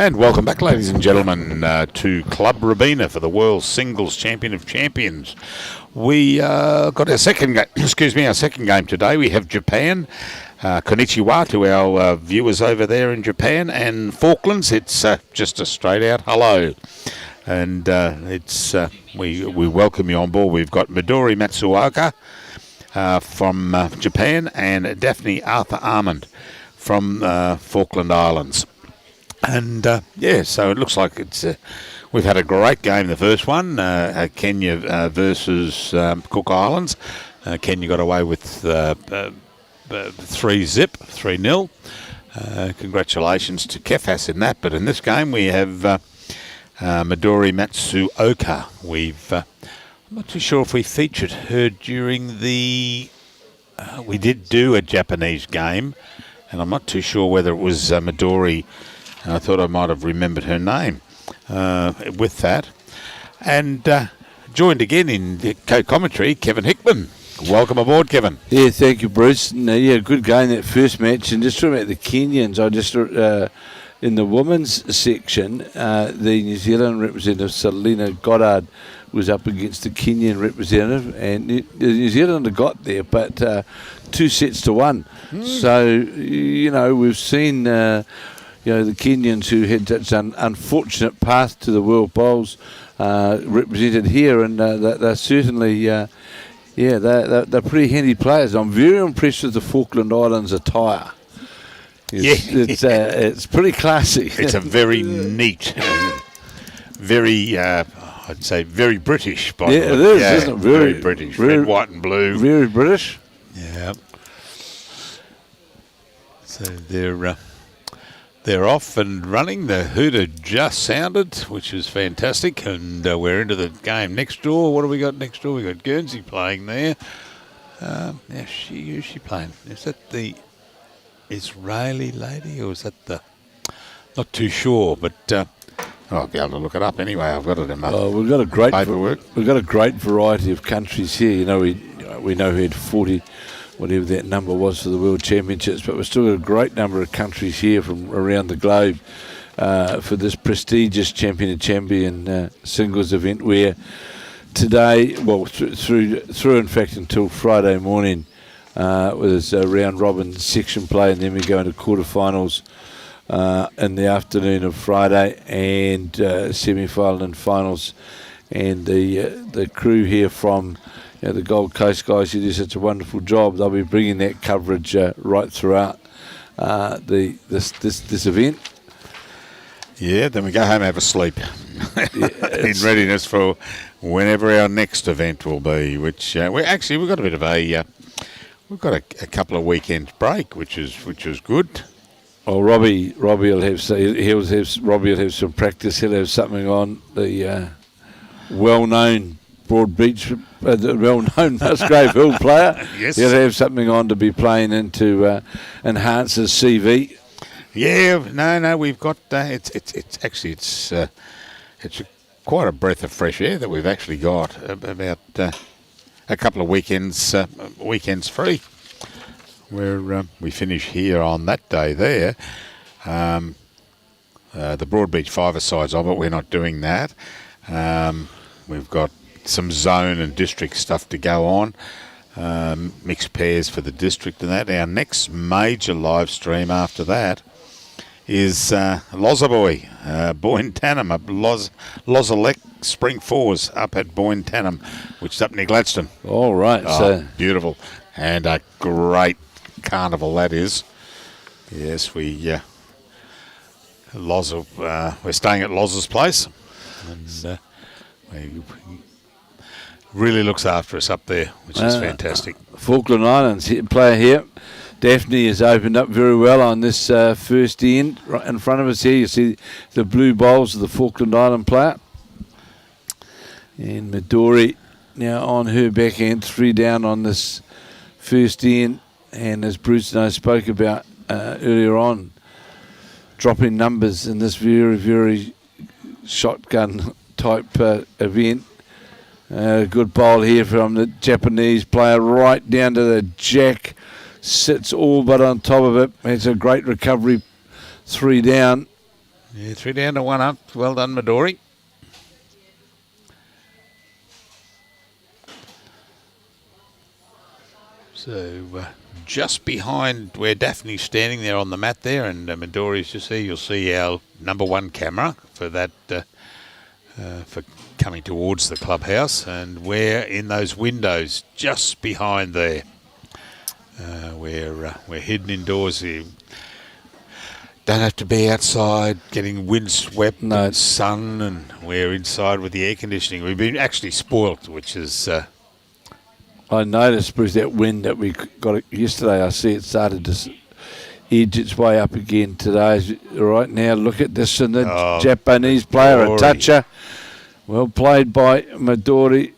And welcome back, ladies and gentlemen, to Club Robina for the World Singles Champion of Champions. We got our second game today. We have Japan. Konnichiwa to our viewers over there in Japan, and Falklands. It's just a straight out hello, and we welcome you on board. We've got Midori Matsuoka from Japan and Daphne Arthur-Almond from Falkland Islands. And so it looks like we've had a great game. The first one, Kenya versus Cook Islands. Kenya got away with 3-0. Congratulations to Kefas in that. But in this game we have Midori Matsuoka. I'm not too sure if we featured her during we did do a Japanese game, and I'm not too sure whether it was Midori. I thought I might have remembered her name with that. And joined again in the co-commentary, Kevin Hickman. Welcome aboard, Kevin. Yeah, thank you, Bruce. Good game, that first match. And just talking about the Kenyans, in the women's section, the New Zealand representative, Selena Goddard, was up against the Kenyan representative. And New Zealand got there, but 2-1. So, we've seen... the Kenyans who had such an unfortunate path to the World Bowls represented here, and they're certainly, they're pretty handy players. I'm very impressed with the Falkland Islands attire. It's pretty classy. It's a very neat, very, I'd say, very British. It is, isn't it? Very British. Red, white and blue. Very British. Yeah. So they're off and running. The hooter just sounded, which is fantastic, and we're into the game next door. What do we got next door? We got Guernsey playing there. Who's she playing? Is that the Israeli lady, or is that the? Not too sure, but I'll be able to look it up anyway. I've got it in my we've got a great paperwork. We've got a great variety of countries here. We know who had 40. Whatever that number was for the World Championships, but we've still got a great number of countries here from around the globe for this prestigious Champion of Champion singles event, where today, through in fact until Friday morning, was a round robin section play, and then we go into quarterfinals in the afternoon of Friday, and semi-final and finals, and the crew here from the Gold Coast guys who do such a wonderful job. They'll be bringing that coverage right throughout this event. Yeah, then we go home and have a sleep in readiness for whenever our next event will be. Which we've got a bit of we've got a couple of weekends break, which is good. Oh, Robbie will have some practice. He'll have something on the well-known Broad Beach, the well-known Musgrave Hill player. Yes. He'll have something on to be playing into enhance his CV. Yeah, no, we've got it's quite a breath of fresh air that we've actually got about a couple of weekends free, where we finish here on that day there. The Broad Beach five-a-sides of it, we're not doing that. We've got some zone and district stuff to go on, mixed pairs for the district and that. Our next major live stream after that is Lozaboy, Boyne-Tanham, Lozalek Spring Fours up at Boyne-Tanham, which is up near Gladstone. All right. So beautiful. And a great carnival that is. Yes, we're staying at Loz's place. And he really looks after us up there, which is fantastic. Falkland Islands player here. Daphne has opened up very well on this first end. Right in front of us here, you see the blue bowls of the Falkland Island player. And Midori now on her back end, 3 down on this first end. And as Bruce and I spoke about earlier on, dropping numbers in this very, very shotgun type event. Good bowl here from the Japanese player, right down to the jack. Sits all but on top of it. It's a great recovery, 3 down. Yeah, 3 down to 1 up. Well done, Midori. So just behind where Daphne's standing there on the mat there, and Midori's just there, you'll see our number 1 camera for that, for coming towards the clubhouse, and we're in those windows just behind there. We're hidden indoors here. Don't have to be outside getting windswept and sun, and we're inside with the air conditioning. We've been actually spoilt, which is... I noticed, Bruce, that wind that we got yesterday, I see it started to edge its way up again today. Right now, look at this, and the Japanese player, a toucher. Well played by Midori.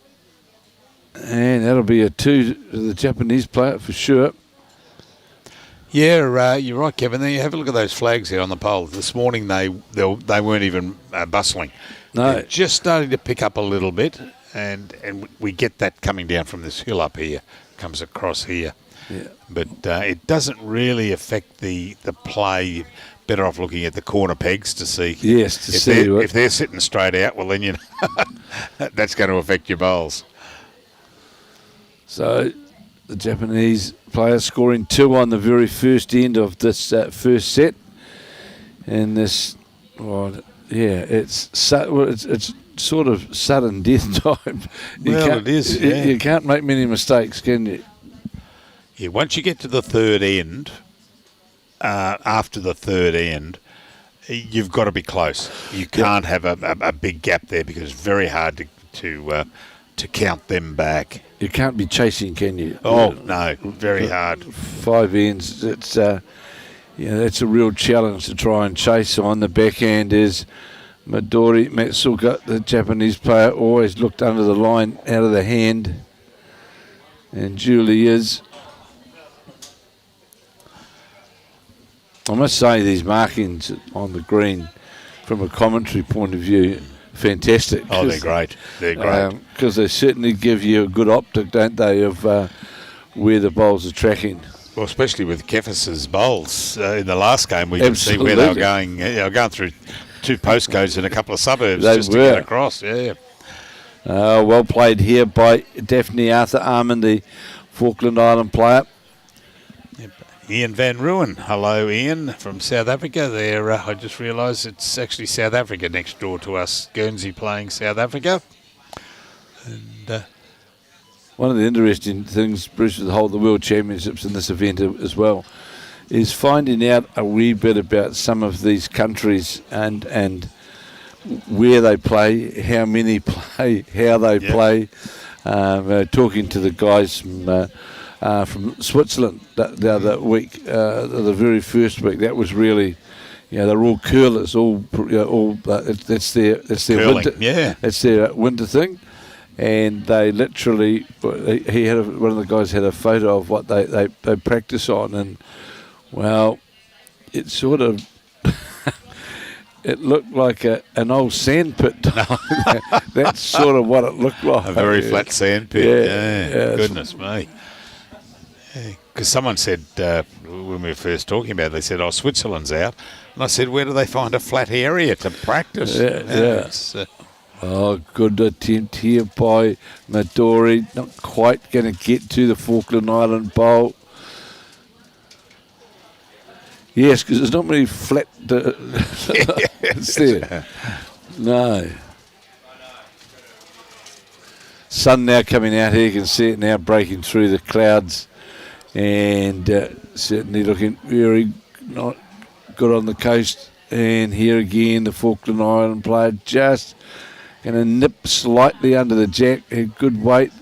And that'll be a 2 to the Japanese player for sure. Yeah, you're right, Kevin. There, you have a look at those flags there on the pole. This morning they weren't even bustling. No, they're just starting to pick up a little bit, and we get that coming down from this hill up here, comes across here. Yeah. But it doesn't really affect the play. Better off looking at the corner pegs to see. Yes, to see if they're sitting straight out. Well, then that's going to affect your bowls. So the Japanese player scoring 2 on the very first end of this first set, and this, it's sort of sudden death time. It is. Yeah. You can't make many mistakes, can you? Yeah. Once you get to the third end, after the third end, you've got to be close. You can't have a big gap there, because it's very hard to count them back. You can't be chasing, can you? Oh, no, very hard. 5 ends, it's that's a real challenge to try and chase on. The backhand is Midori Matsuoka, the Japanese player, always looked under the line, out of the hand, and Julie is. I must say, these markings on the green, from a commentary point of view, fantastic. Oh, they're great. They're great. Because they certainly give you a good optic, don't they, of where the bowls are tracking. Well, especially with Kefis's bowls in the last game, we can see where they were going. They were going through 2 postcodes and a couple of suburbs to get across. Yeah. Well played here by Daphne Arthur-Almond, the Falkland Island player. Ian Van Ruin. Hello, Ian, from South Africa. There, I just realised it's actually South Africa next door to us. Guernsey playing South Africa. And one of the interesting things, Bruce, with the World Championships in this event as well, is finding out a wee bit about some of these countries and where they play, how many play, how they play. Talking to the guys from Switzerland the other week, the very first week, that was really, they're all curlers, that's their curling, winter, that's their winter thing, and they literally, one of the guys had a photo of what they practice on, and well, it sort of. It looked like an old sand pit. That's sort of what it looked like. A very flat sand pit. Yeah. Goodness me. Because someone said, when we were first talking about it, they said, Switzerland's out. And I said, where do they find a flat area to practice? Good attempt here by Midori. Not quite going to get to the Falkland Island bowl. Yes, because there's not many flat it's there. No. Sun now coming out here. You can see it now breaking through the clouds, and certainly looking very not good on the coast. And here again, the Falkland Island player just going to nip slightly under the jack. A good weight.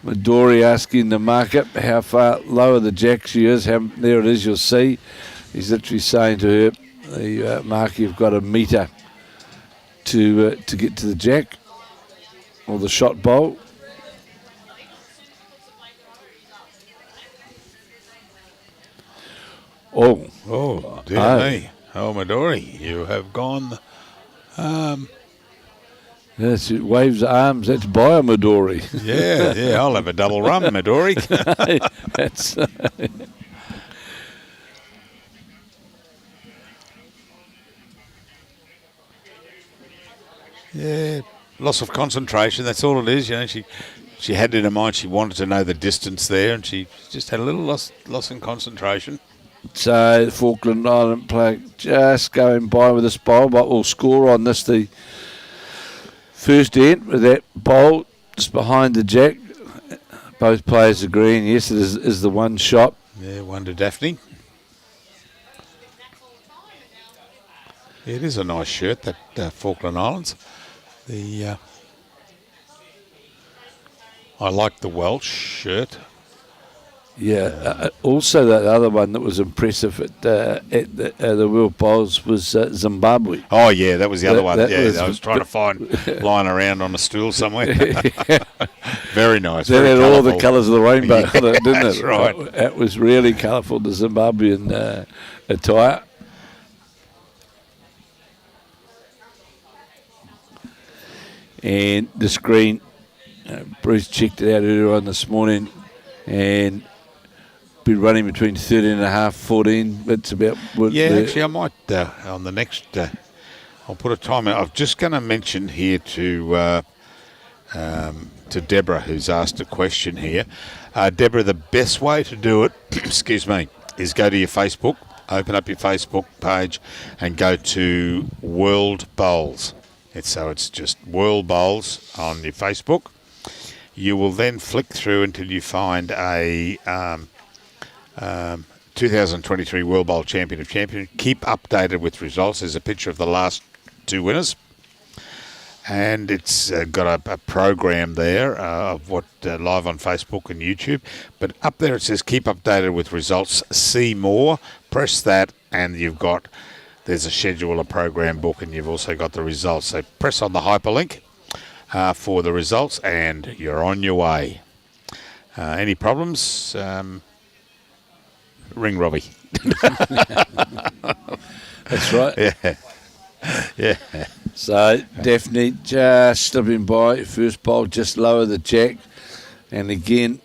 Midori asking the marker how far lower the jack she is. There it is, you'll see. He's literally saying to her, the marker, you've got a metre to get to the jack or the shot bowl. Oh, dear me. Oh, Midori, you have gone. Yes, it waves arms. That's by Midori. Yeah, I'll have a double rum, Midori. That's. Yeah, loss of concentration. That's all it is. You know, she had in her mind she wanted to know the distance there, and she just had a little loss in concentration. So the Falkland Island player just going by with this bowl, but will score on this the first end with that bowl just behind the jack. Both players agreeing, yes, it is the one shot. Yeah, one to Daphne. Yeah, it is a nice shirt, that Falkland Islands. I like the Welsh shirt. Yeah. Also, that other one that was impressive at the World Bowls was Zimbabwe. Oh yeah, that was the other one. That I was trying to find lying around on a stool somewhere. Very nice. That very had all the colourful. colours of the rainbow on it, didn't That's it? right. That was really colourful, the Zimbabwean attire. And the screen, Bruce checked it out earlier on this morning, and be running between 13.5, 14. That's about what. Yeah, actually, I might on the next. I'll put a timer. I'm just going to mention here to Deborah, who's asked a question here. Deborah, the best way to do it, excuse me, is go to your Facebook, open up your Facebook page, and go to World Bowls. It's just World Bowls on your Facebook. You will then flick through until you find a 2023 World Bowl Champion of Champions. Keep updated with results. There's a picture of the last two winners. And it's got a program there of what live on Facebook and YouTube. But up there it says keep updated with results. See more. Press that and there's a schedule, a program book, and you've also got the results. So press on the hyperlink for the results and you're on your way. Any problems? Ring Robbie. That's right. Yeah. Yeah. So Daphne just slipping by, first bowl just lower the jack, and again,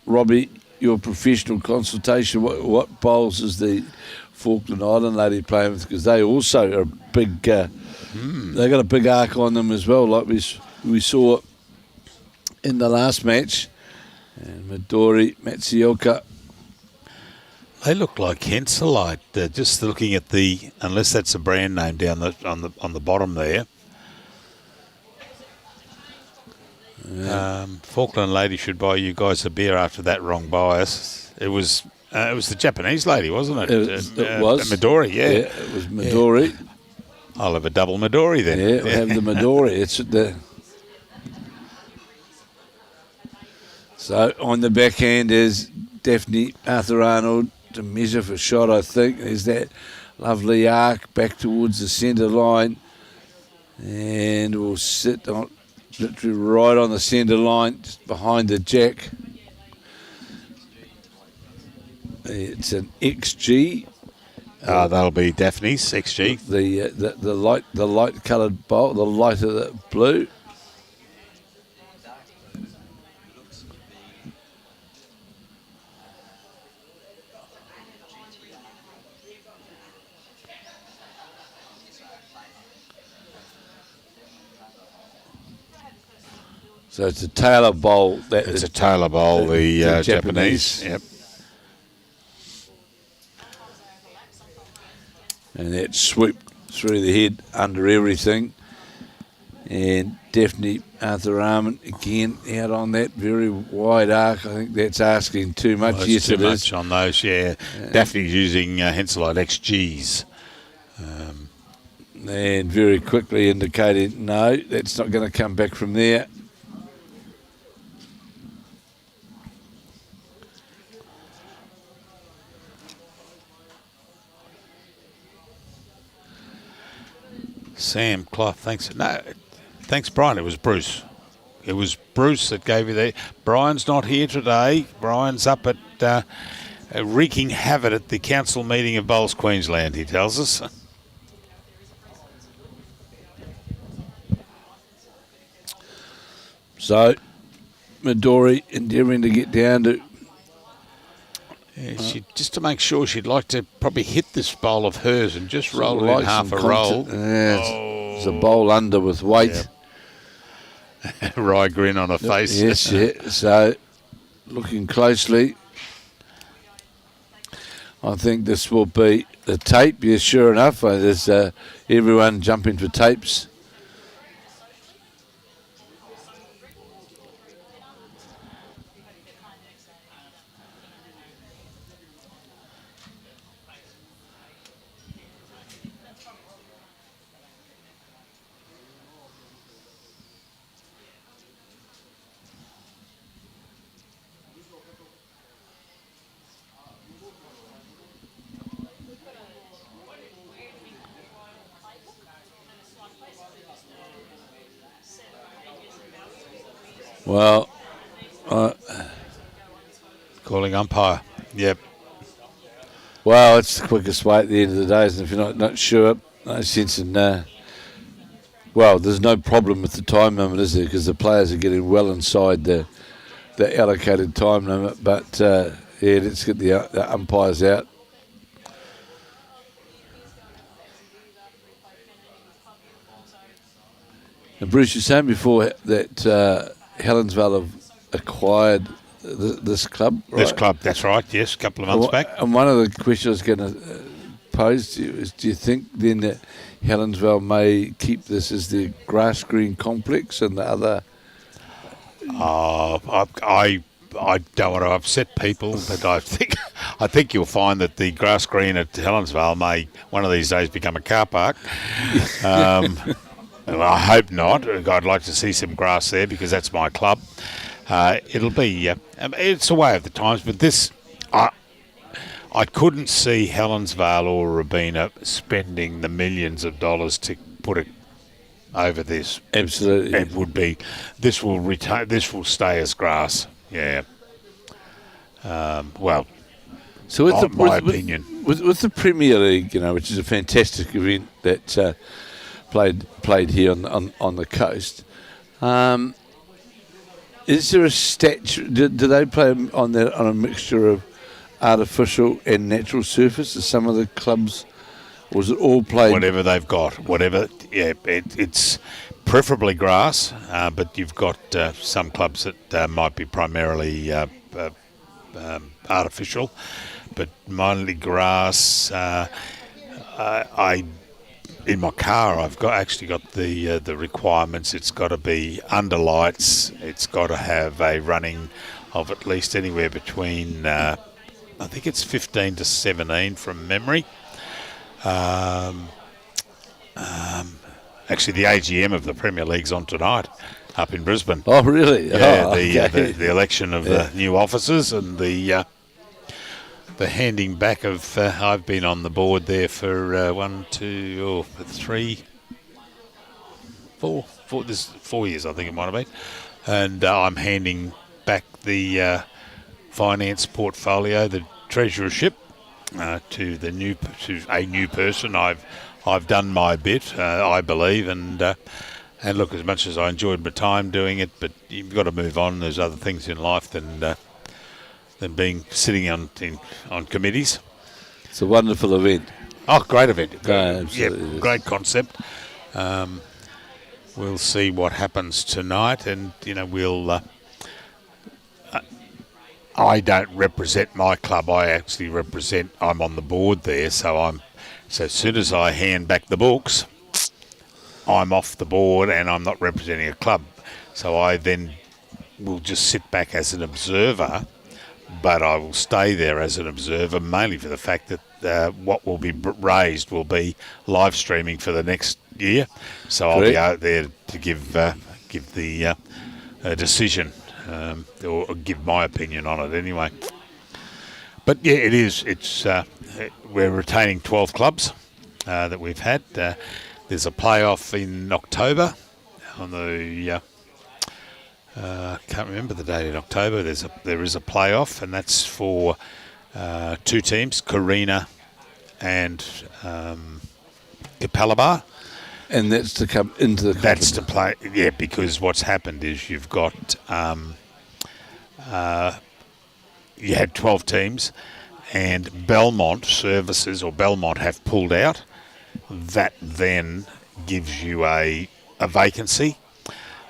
Robbie, your professional consultation. What bowls is the Falkland Island lady playing with? Because they also are big. They got a big arc on them as well, like we saw in the last match. And Midori Matsuoka. They look like Henselite. Just looking at unless that's a brand name down on the bottom there. Yeah. Falkland lady should buy you guys a beer after that wrong bias. It was the Japanese lady, wasn't it? It was Midori. Yeah, it was Midori. Yeah. I'll have a double Midori then. Yeah, we'll have the Midori. It's the. So on the backhand is Daphne Arthur-Almond to measure for shot, I think. There's that lovely arc back towards the centre line. And we'll sit on literally right on the centre line, just behind the jack. It's an XG. That'll be Daphne's XG. The light coloured bowl, the lighter the blue. So it's a Taylor bowl. It's a Taylor bowl, the Japanese. Yep. And that swooped through the head under everything. And Daphne Arthur-Almond again out on that very wide arc. I think that's asking too much. Well, yes, too it much is. on those, yeah. Daphne's using Henselite XGs. And very quickly indicating, no, that's not going to come back from there. Sam Clough, thanks. No, thanks, Brian. It was Bruce. It was Bruce that gave you that. Brian's not here today. Brian's up at wreaking havoc at the council meeting of Bowls Queensland, he tells us. So, Midori endeavouring to get down to. Yeah, just to make sure, she'd like to probably hit this bowl of hers and just roll it in half a roll. It's a bowl under with weight. Wry grin on her face. Yes, yeah. So, looking closely, I think this will be the tape. Yes, sure enough. There's everyone jumping for tapes. Well, calling umpire. Yep. Well, it's the quickest way at the end of the day, isn't it? If you're not sure, no sense in. Well, there's no problem with the time limit, is there? Because the players are getting well inside the allocated time limit. But let's get the umpires out. And Bruce, you were saying before that Helensvale have acquired this club, right? This club, that's right, yes, a couple of months back. And one of the questions I was going to pose to you is, do you think then that Helensvale may keep this as their grass green complex and the other? I don't want to upset people, but I think you'll find that the grass green at Helensvale may one of these days become a car park. Well, I hope not. I'd like to see some grass there because that's my club. It'll be it's a way of the times, but this I couldn't see Helensvale or Robina spending the millions of dollars to put it over this. Absolutely, it would be. This will retain. This will stay as grass. Yeah. Well, so with my opinion, with the Premier League, which is a fantastic event that played here on the coast. Is there a statue? Do they play on a mixture of artificial and natural surface? As some of the clubs, or is it all played? Whatever they've got, whatever. Yeah, it's preferably grass, but you've got some clubs that might be primarily artificial, but mainly grass. In my car, I've actually got the requirements. It's got to be under lights. It's got to have a running of at least anywhere between, I think it's 15 to 17 from memory. Actually, the AGM of the Premier League's on tonight up in Brisbane. Oh, really? Yeah, okay. the election of the new officers and the handing back of. I've been on the board there for 4 years, I think it might have been, and I'm handing back the finance portfolio, the treasurership, to a new person. I've done my bit, I believe, and look, as much as I enjoyed my time doing it, but you've got to move on. There's other things in life than sitting on committees. It's a wonderful event. Oh, great event. Absolutely. Great concept. We'll see what happens tonight, and we'll. I don't represent my club. I actually represent. I'm on the board there, so as soon as I hand back the books, I'm off the board, and I'm not representing a club. So I then will just sit back as an observer. But I will stay there as an observer, mainly for the fact that what will be raised will be live streaming for the next year. So I'll be out there to give the decision or give my opinion on it anyway. But yeah, it is. We're retaining 12 clubs that we've had. There's a playoff in October on the. Can't remember the date in October. There is a playoff, and that's for two teams, Carina and Capalaba. And that's to come into the. That's to play, yeah. Because what's happened is you've got you had 12 teams, and Belmont Services or Belmont have pulled out. That then gives you a vacancy,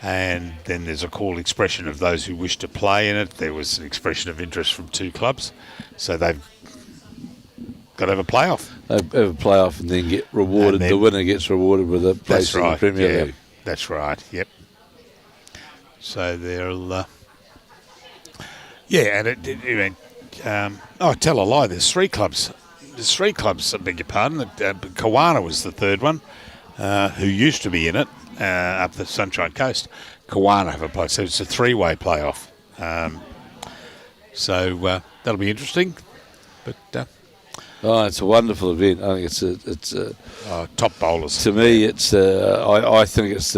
and then there's a call expression of those who wish to play in it. There was an expression of interest from 2 clubs, so they've got to have a playoff. They have a playoff and then get rewarded. The winner gets rewarded with a place in the Premier League. That's right. Yep. So they'll, and I tell a lie. There's 3 clubs. There's 3 clubs. I beg your pardon. Kawana was the 3rd one, who used to be in it up the Sunshine Coast. Kawana have a place, so it's a 3-way playoff. So that'll be interesting. But it's a wonderful event. I think it's top bowlers. To me, it's I think it's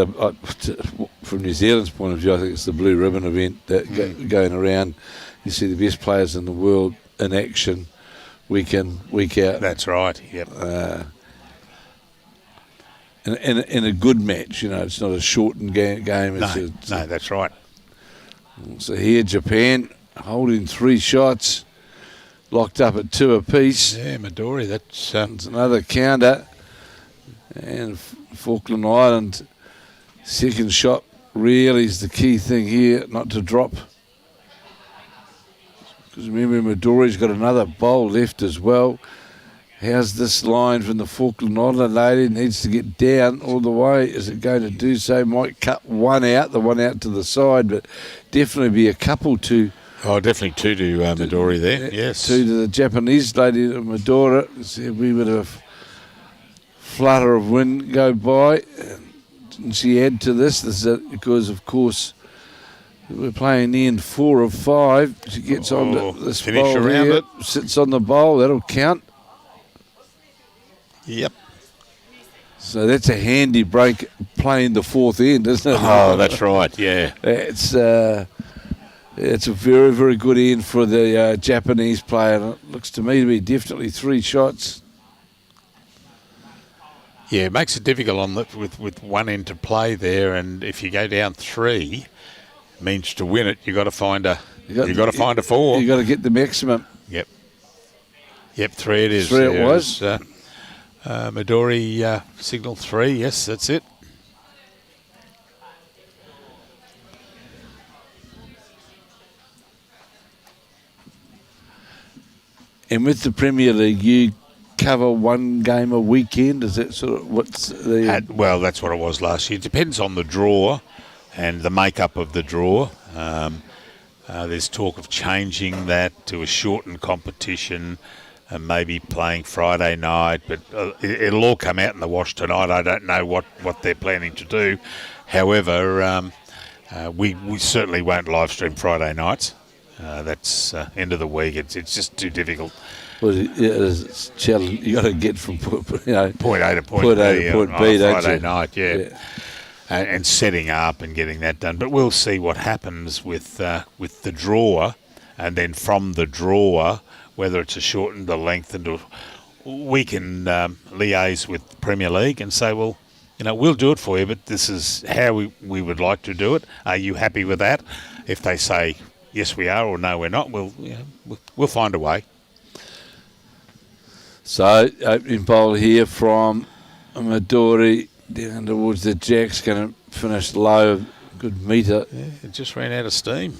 from New Zealand's point of view, I think it's the blue ribbon event that going around. You see the best players in the world in action week in, week out. That's right. Yep. In a good match, it's not a shortened game. No, that's right. So here, Japan holding 3 shots, locked up at 2 apiece. Yeah, Midori, that's another counter. And Falkland Island, second shot really is the key thing here, not to drop. Because remember, Midori's got another bowl left as well. How's this line from the Falkland Island lady? Needs to get down all the way. Is it going to do so? Might cut the one out to the side, but definitely be a couple to... Oh, definitely 2 to Midori there, yes. 2 to the Japanese lady, Midori. See a wee bit of flutter of wind go by. Didn't she add to this? This is because, of course, we're playing the end 4 of 5. She gets on to this bowl around here, it. sits on the bowl. That'll count. Yep. So that's a handy break playing the 4th end, isn't it? Oh, that's right, yeah. It's a very, very good end for the Japanese player. And it looks to me to be definitely 3 shots. Yeah, it makes it difficult with one end to play there, and if you go down 3, means to win it you've got to find a 4. You've got to get the maximum. Yep, 3 it is. 3 it was. Midori signal 3. Yes, that's it. And with the Premier League, you cover 1 game a weekend. Is that sort of what's the? Well, that's what it was last year. It depends on the draw and the makeup of the draw. There's talk of changing that to a shortened competition. Maybe playing Friday night, but it'll all come out in the wash tonight. I don't know what they're planning to do. However, we certainly won't live stream Friday nights. That's end of the week. It's just too difficult. Well, it's challenge. You got to get from point A to point B, don't Friday you? night, yeah. And setting up and getting that done. But we'll see what happens with the draw, and then from the draw, whether it's a shortened or lengthened, or we can liaise with Premier League and say, well, we'll do it for you, but this is how we would like to do it. Are you happy with that? If they say yes, we are, or no, we're not, we'll find a way. So opening bowl here from Midori down towards the Jacks, going to finish low, good metre. Yeah, it just ran out of steam.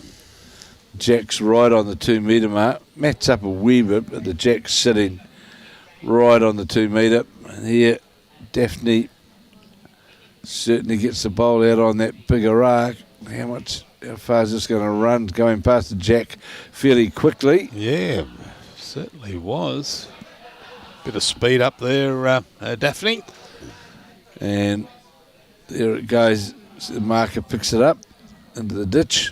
Jack's right on the 2 metre mark. Matt's up a wee bit, but the Jack's sitting right on the 2 metre. And here, Daphne certainly gets the bowl out on that bigger arc. How far is this going to run? Going past the Jack fairly quickly. Yeah, certainly was. Bit of speed up there, Daphne. And there it goes. The marker picks it up into the ditch.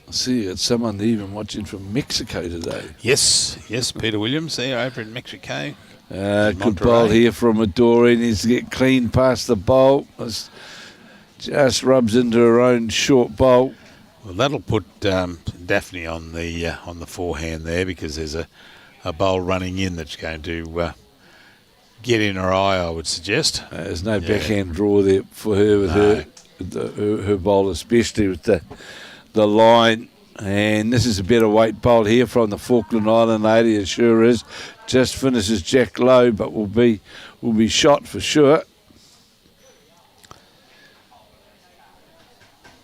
I see you got someone even watching from Mexico today. Yes, Peter Williams there over in Mexico. Good bowl here from Midori. Needs to get clean past the bowl. Just rubs into her own short bowl. Well, that'll put Daphne on the forehand there, because there's a bowl running in that's going to get in her eye, I would suggest. There's no backhand draw there for her with her bowl, especially with the line And this is a better weight bowl here from the Falkland Island lady. It sure is. Just finishes Jack Lowe, but will be shot for sure.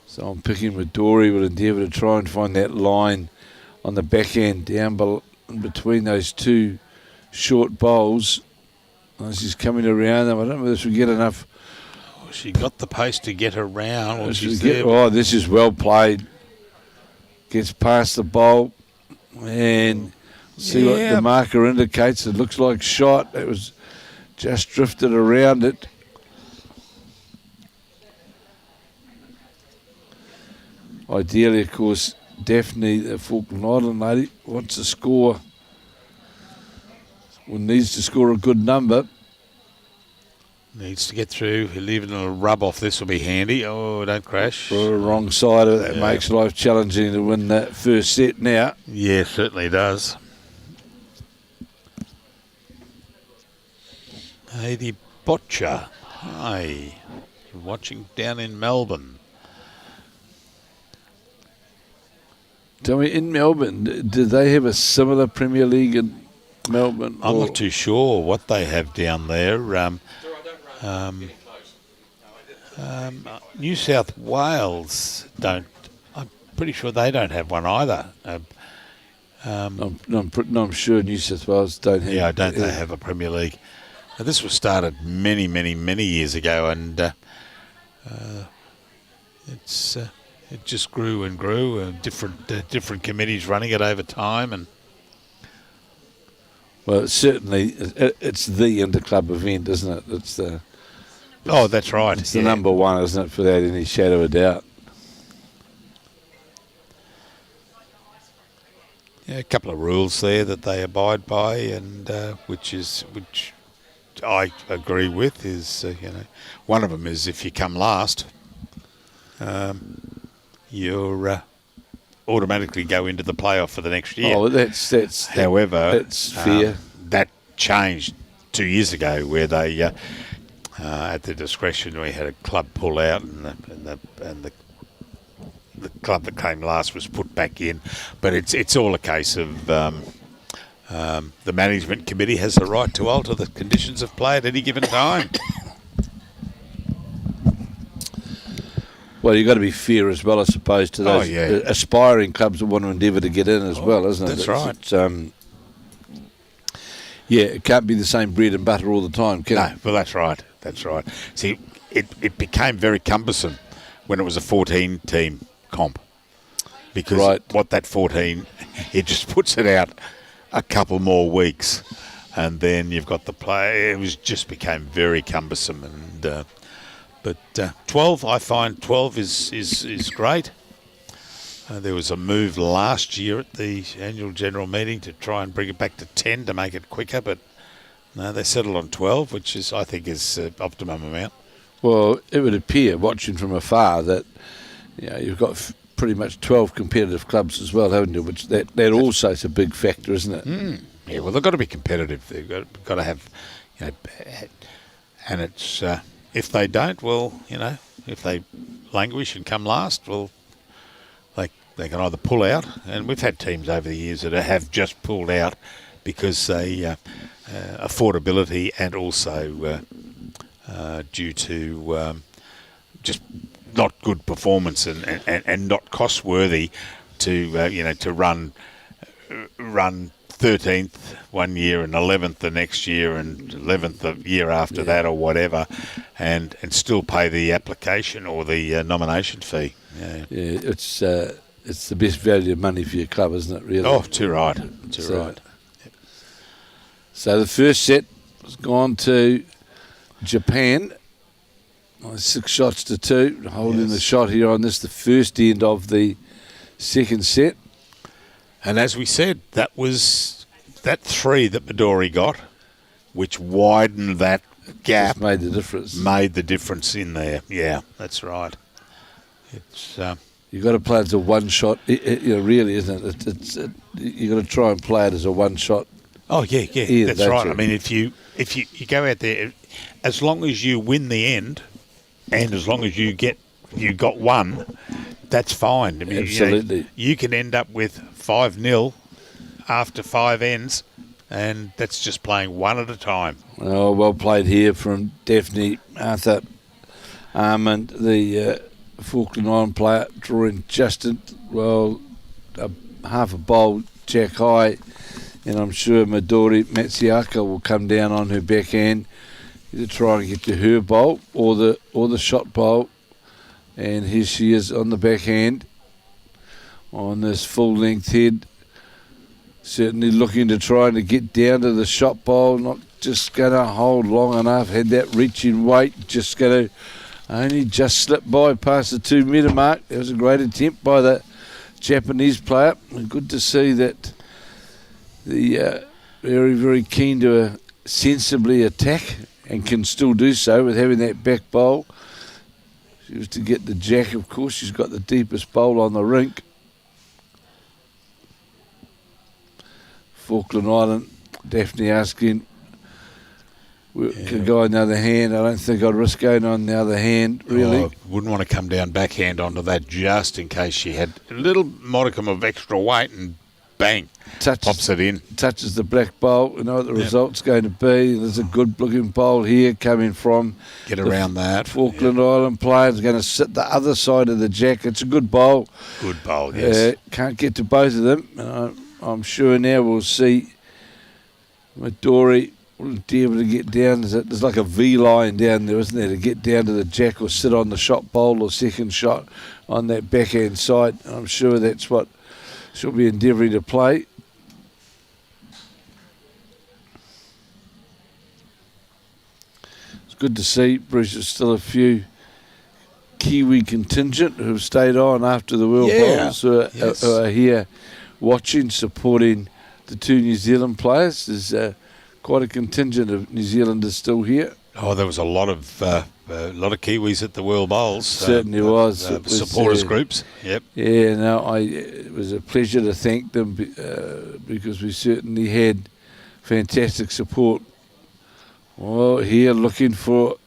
So I'm picking Midori. Will endeavour to try and find that line on the back end down in between those two short bowls. As she's coming around them, I don't know whether she'll get enough. Oh, she got the pace to get around. Well, this is well played. Gets past the bowl and see what the marker indicates. It looks like shot. It was just drifted around it. Ideally, of course, Daphne, the Falkland Island lady, wants to score. Well, needs to score a good number. Needs to get through. Leaving a rub off this will be handy. Oh, don't crash. For the wrong side of it, that makes life challenging to win that first set now. Yeah, certainly does. Heidi Botcher. Hi. Watching down in Melbourne. Tell me, in Melbourne, do they have a similar Premier League in Melbourne? I'm not too sure what they have down there. New South Wales don't. I'm pretty sure they don't have one either. I'm sure New South Wales don't have. Yeah, don't they have a Premier League? Now, this was started many, many, many years ago, and it just grew and grew. Different committees running it over time, and well, certainly it's the inter-club event, isn't it? It's the. Oh, that's right. It's the number one, isn't it, without any shadow of doubt. Yeah, a couple of rules there that they abide by, and which I agree with. Is one of them is if you come last, you're automatically go into the playoff for the next year. Oh, that's. However, that's fair. That changed 2 years ago, where they. At their discretion, we had a club pull out, and the club that came last was put back in. But it's all a case of the management committee has the right to alter the conditions of play at any given time. Well, you've got to be fair as well, I suppose, to those aspiring clubs that want to endeavour to get in as well, isn't it? That's right. It can't be the same bread and butter all the time, can it? Well, that's right. That's right. See, it became very cumbersome when it was a 14-team comp, because what that 14, it just puts it out a couple more weeks, and then you've got the play. It just became very cumbersome, and but 12, I find 12 is great. There was a move last year at the annual general meeting to try and bring it back to 10 to make it quicker, but no, they settled on 12, which I think is optimum amount. Well, it would appear, watching from afar, that you've got pretty much 12 competitive clubs as well, haven't you? Which that also is a big factor, isn't it? Yeah, well, they've got to be competitive. They've got to have, and it's if they don't, well, if they languish and come last, well, they can either pull out, and we've had teams over the years that have just pulled out because they affordability and also due to just not good performance and not cost worthy to run 13th one year and 11th the next year and 11th the year after that or whatever, and still pay the application or the nomination fee. It's the best value of money for your club, isn't it, really? Oh, too right. Right. Yep. So the first set has gone to Japan. 6 shots to 2. Holding the shot here on this, the first end of the second set. And as we said, that was that 3 that Midori got, which widened that gap. Just made the difference. Made the difference in there. Yeah, that's right. It's... You've got to play it as a one-shot, really, isn't it? You've got to try and play it as a one-shot. Oh, yeah, that's right. I mean, if you go out there, as long as you win the end, and as long as you got one, that's fine. I mean, Absolutely. You can end up with 5-0 after 5 ends, and that's just playing one at a time. Oh, well played here from Daphne Arthur-Almond, the Falkland Island player, drawing just half a bowl jack high, and I'm sure Midori Matsuoka will come down on her backhand to try and get to her bowl or the shot bowl. And here she is on the backhand on this full length head. Certainly looking to try to get down to the shot bowl, not just going to hold long enough. Had that reaching weight, just going to only just slip by past the 2 metre mark. That was a great attempt by the Japanese player. And good to see that the very, very keen to sensibly attack and can still do so with having that back bowl. She was to get the jack, of course. She's got the deepest bowl on the rink. Falkland Island, Daphne asking, could go on the other hand. I don't think I'd risk going on the other hand, really. I wouldn't want to come down backhand onto that just in case she had a little modicum of extra weight and bang, pops it in. Touches the black bowl. You know what the result's going to be. There's a good looking bowl here coming from get around that. Falkland Island player is going to sit the other side of the jack. It's a good bowl. Good bowl, yes. Can't get to both of them. I'm sure now we'll see Midori will be able to get down. There's like a V line down there, isn't there, to get down to the jack or sit on the shot bowl or second shot on that backhand side. I'm sure that's what she'll be endeavouring to play. It's good to see, Bruce, there's still a few Kiwi contingent who have stayed on after the World Bowls who are here watching, supporting the 2 New Zealand players. There's quite a contingent of New Zealanders still here. Oh, there was a lot of Kiwis at the World Bowls. Certainly was. Supporters groups. Yep. Yeah, no, it was a pleasure to thank them because we certainly had fantastic support. Well, here looking for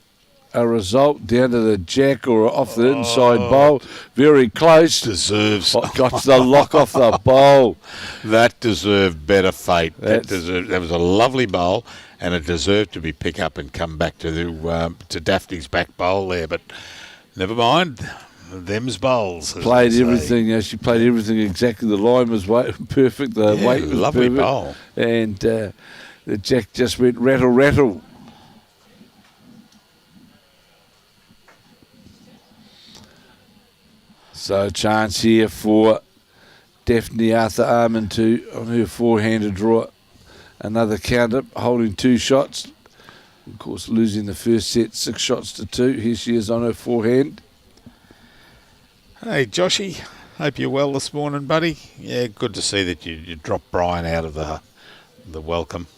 a result down to the jack or off the inside bowl. Very close. Got the lock off the bowl. That deserved better fate. That was a lovely bowl, and it deserved to be pick up and come back to Daphne's back bowl there. But never mind. Them's bowls. Played everything. She played everything exactly. The line was perfect. The weight was lovely perfect. Bowl. And the jack just went rattle, rattle. So a chance here for Daphne Arthur-Almond on her forehand to draw another counter, holding 2 shots. Of course, losing the first set 6 shots to 2. Here she is on her forehand. Hey, Joshy. Hope you're well this morning, buddy. Yeah, good to see that you dropped Brian out of the welcome.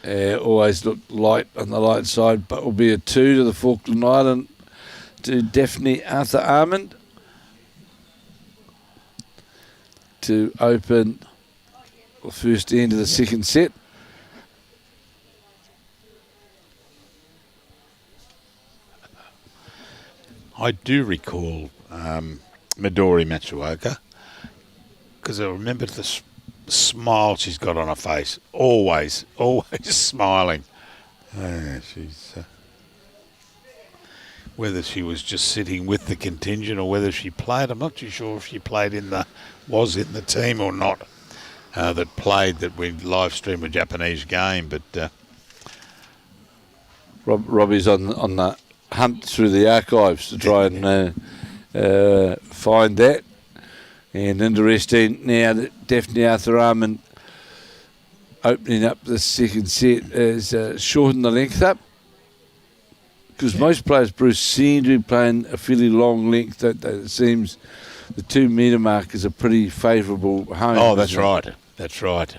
Always look light on the light side, but will be a 2 to the Falkland Island to Daphne Arthur-Almond to open the first end of the second set. I do recall Midori Matsuoka because I remember the smile she's got on her face. Always smiling. She's whether she was just sitting with the contingent or whether she played. I'm not too sure if she played was in the team or not that we live streamed a Japanese game. But Robbie's on the hunt through the archives to try and find that. And interesting now that Daphne Arthur-Almond opening up the second set has shortened the length up. Because most players, Bruce, seem to be playing a fairly long length, don't they? It seems the 2 metre mark is a pretty favourable home. Oh, that's right. That's right.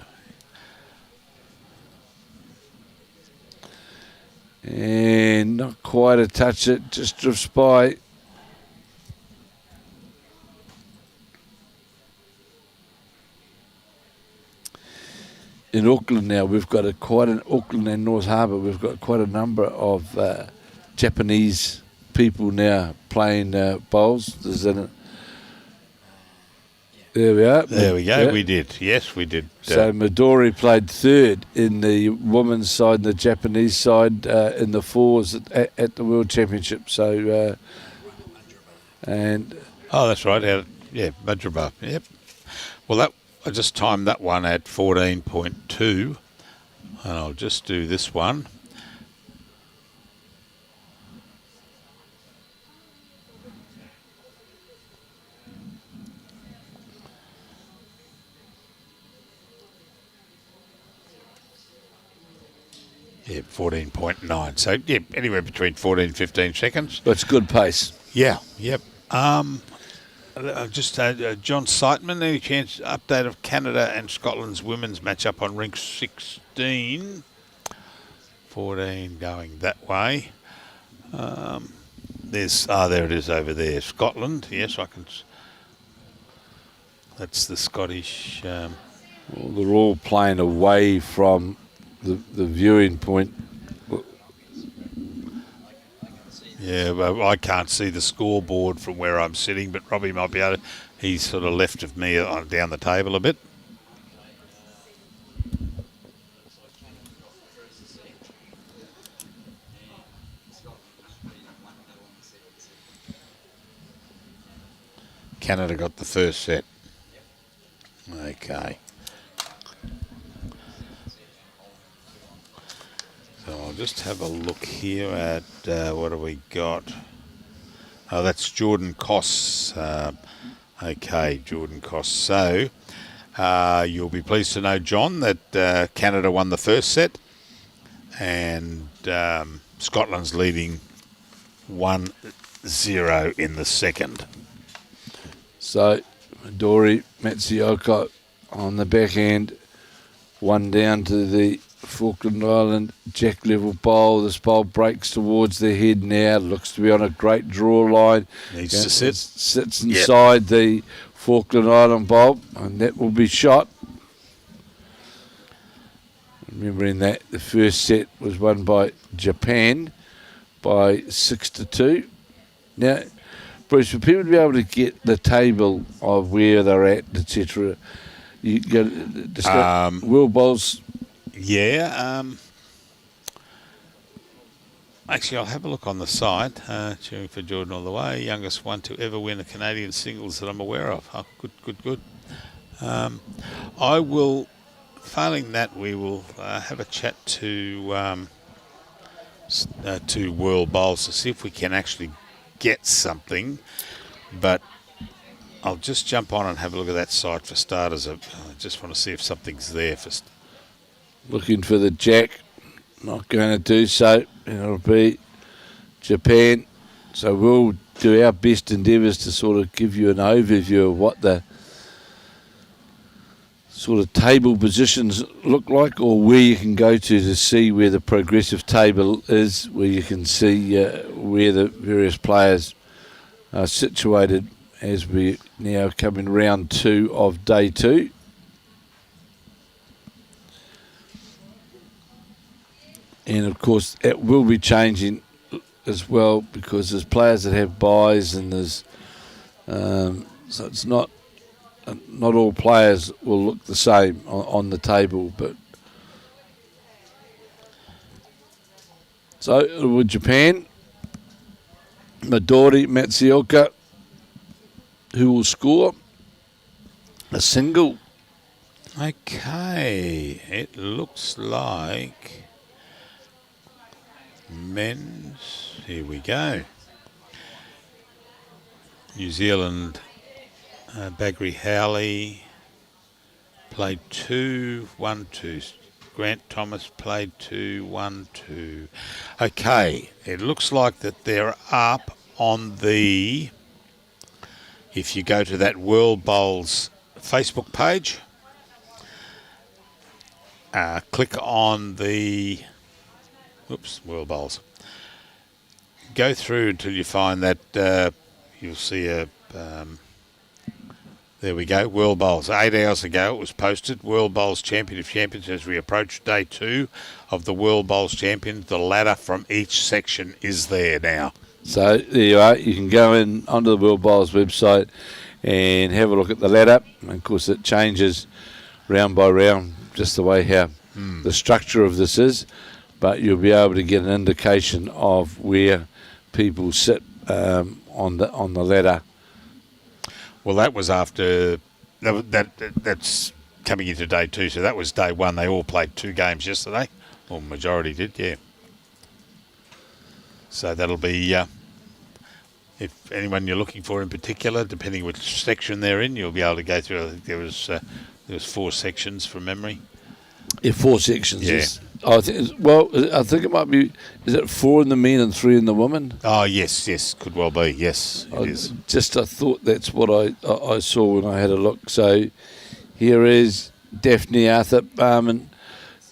And not quite a touch, it just drifts by. In Auckland now, we've got Auckland and North Harbour, we've got quite a number of Japanese people now playing bowls. There's There we are. There we go. Yeah. We did. Yes, we did. So Midori played third in the women's side and the Japanese side in the fours at the World Championship. So, and Oh, that's right. Yeah, Madraba. Yep. Well, I just timed that one at 14.2, and I'll just do this one. Yeah, 14.9. So, yeah, anywhere between 14 and 15 seconds. that's good pace. Yeah, yep. Just John Seitman, any chance update of Canada and Scotland's women's match up on rink 16? 14 going that way. There it is over there. Scotland, yes, I can. That's the Scottish. Well, they're all playing away from the viewing point. Yeah, well, I can't see the scoreboard from where I'm sitting, but Robbie might be able to. He's sort of left of me down the table a bit. Canada got the first set. Okay. So I'll just have a look here at what have we got. Oh, that's Jordan Koss. Okay, Jordan Koss. So you'll be pleased to know, John, that Canada won the first set and Scotland's leading 1-0 in the second. So Midori Matsuoka on the backhand, one down to the Falkland Island jack level bowl. This bowl breaks towards the head now. Looks to be on a great draw line. Needs to sit. Sits inside the Falkland Island bowl, and that will be shot. Remembering that the first set was won by Japan by 6-2. Now, Bruce, for people to be able to get the table of where they're at, etc., you got to world bowls. Yeah. Actually, I'll have a look on the site. Cheering for Jordan all the way. Youngest one to ever win a Canadian singles that I'm aware of. Oh, good. I will, failing that, we will have a chat to World Bowls to see if we can actually get something. But I'll just jump on and have a look at that site for starters. I just want to see if something's there for. Looking for the jack, not going to do so, and it'll be Japan. So we'll do our best endeavours to sort of give you an overview of what the sort of table positions look like, or where you can go to see where the progressive table is, where you can see where the various players are situated as we now come in round 2 of day 2. And of course, it will be changing as well because there's players that have buys, and there's so it's not all players will look the same on the table. But so with Japan, Midori Matsuoka, who will score a single. Okay, it looks like men's. Here we go. New Zealand, Bagri Howley played 2-1-2. Grant Thomas played 2-1-2. Okay, it looks like that they're up on the. If you go to that World Bowls Facebook page, click on the. World Bowls. Go through until you find that you'll see a. There we go, World Bowls. 8 hours ago it was posted. World Bowls Champion of Champions as we approach day 2 of the World Bowls Champions. The ladder from each section is there now. So there you are. You can go in onto the World Bowls website and have a look at the ladder. And of course, it changes round by round, just the way how the structure of this is. But you'll be able to get an indication of where people sit on the ladder. Well, that was after that's coming into day 2. So that was day 1. They all played 2 games yesterday, or majority did, yeah. So that'll be if anyone you're looking for in particular, depending which section they're in, you'll be able to go through. I think there was 4 sections from memory. Yeah, 4 sections. Yeah. Yes. I think it might be. Is it 4 in the men and 3 in the women? Oh yes, could well be. Yes, it is. I thought that's what I saw when I had a look. So here is Daphne Arthur-Almond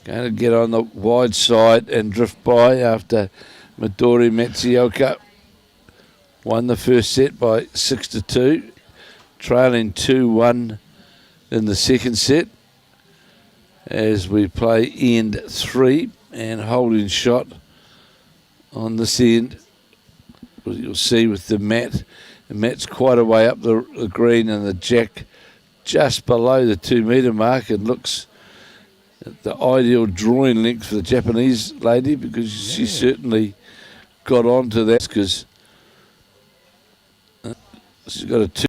going to get on the wide side and drift by after Midori Matsuoka won the first set by 6-2, trailing 2-1 in the second set. As we play end 3 and holding shot on this end, you'll see with the mat. The mat's quite a way up the green, and the jack just below the 2 metre mark. It looks at the ideal drawing length for the Japanese lady, because she certainly got onto that, because she's got a 2.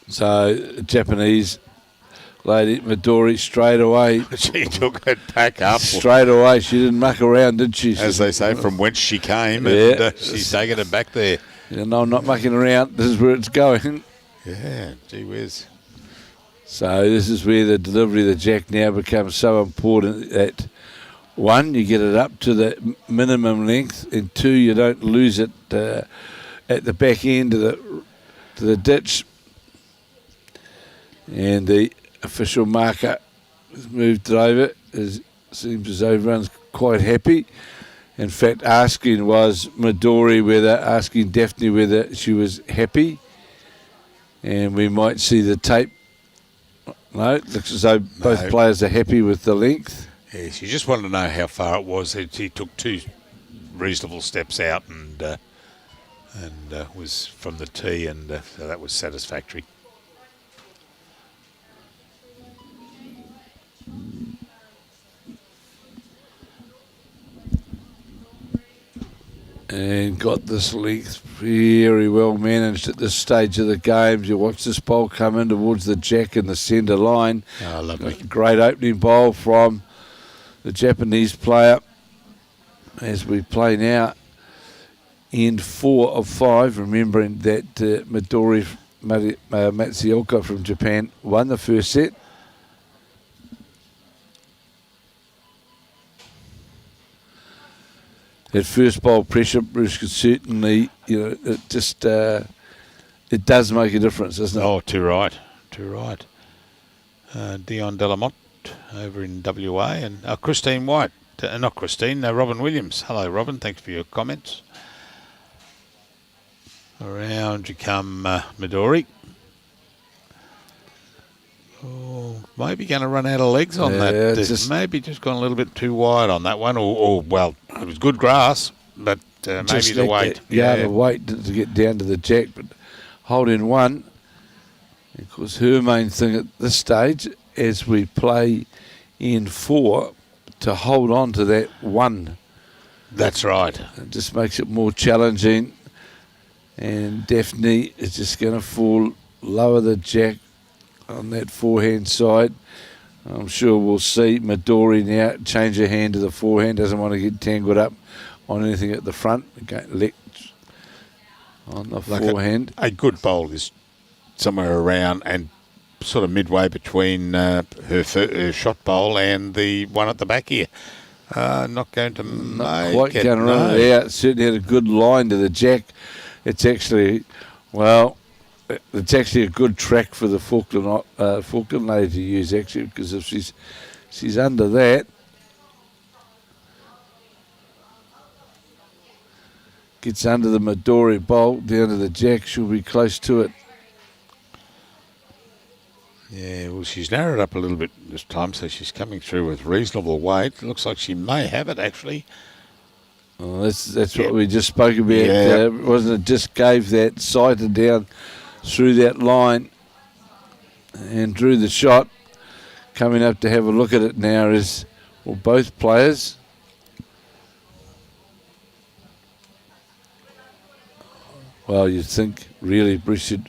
So, Japanese lady, Midori, straight away. She took it back up. Straight away. She didn't muck around, did she? As they say, from whence she came, yeah. And she's taking it back there. Yeah, no, I'm not mucking around. This is where it's going. Yeah, gee whiz. So this is where the delivery of the jack now becomes so important. That 1, you get it up to the minimum length, and 2, you don't lose it at the back end to the ditch. And the official marker has moved it over. It seems as though everyone's quite happy. In fact, asking Daphne whether she was happy. And we might see the tape. No, it looks as though both players are happy with the length. Yeah, she just wanted to know how far it was. He took 2 reasonable steps out and was from the tee, and so that was satisfactory. And got this length very well managed at this stage of the game. You watch this bowl come in towards the jack in the centre line. Oh, lovely. Great opening bowl from the Japanese player. As we play now, end 4 of 5, remembering that Midori Matsuoka from Japan won the first set. That first bowl pressure, Bruce, could certainly, it just, it does make a difference, doesn't it? Oh, too right. Dion Delamont over in WA, and Christine White, not Christine, Robin Williams. Hello, Robin, thanks for your comments. Around you come, Midori. Oh, maybe going to run out of legs on that. Maybe just gone a little bit too wide on that one. Or well, it was good grass, but maybe the weight. The weight to get down to the jack, but holding 1. Of course, her main thing at this stage, as we play in 4, to hold on to that 1. That's right. It just makes it more challenging. And Daphne is just going to lower the jack on that forehand side. I'm sure we'll see Midori now change her hand to the forehand. Doesn't want to get tangled up on anything at the front. On the forehand. A good bowl is somewhere around and sort of midway between her shot bowl and the one at the back here. Not going to not quite going around there. Certainly had a good line to the jack. It's actually, it's actually a good track for the Falkland lady to use, actually, because if she's under that, Gets under the Midori bowl, down to the jack. She'll be close to it. Yeah, well, she's narrowed up a little bit this time, so she's coming through with reasonable weight. Looks like she may have it, actually. Oh, that's what we just spoke about. Yeah. Wasn't it? Just gave that sighted down through that line and drew the shot. Coming up to have a look at it now is both players. Well, you'd think really Bruce should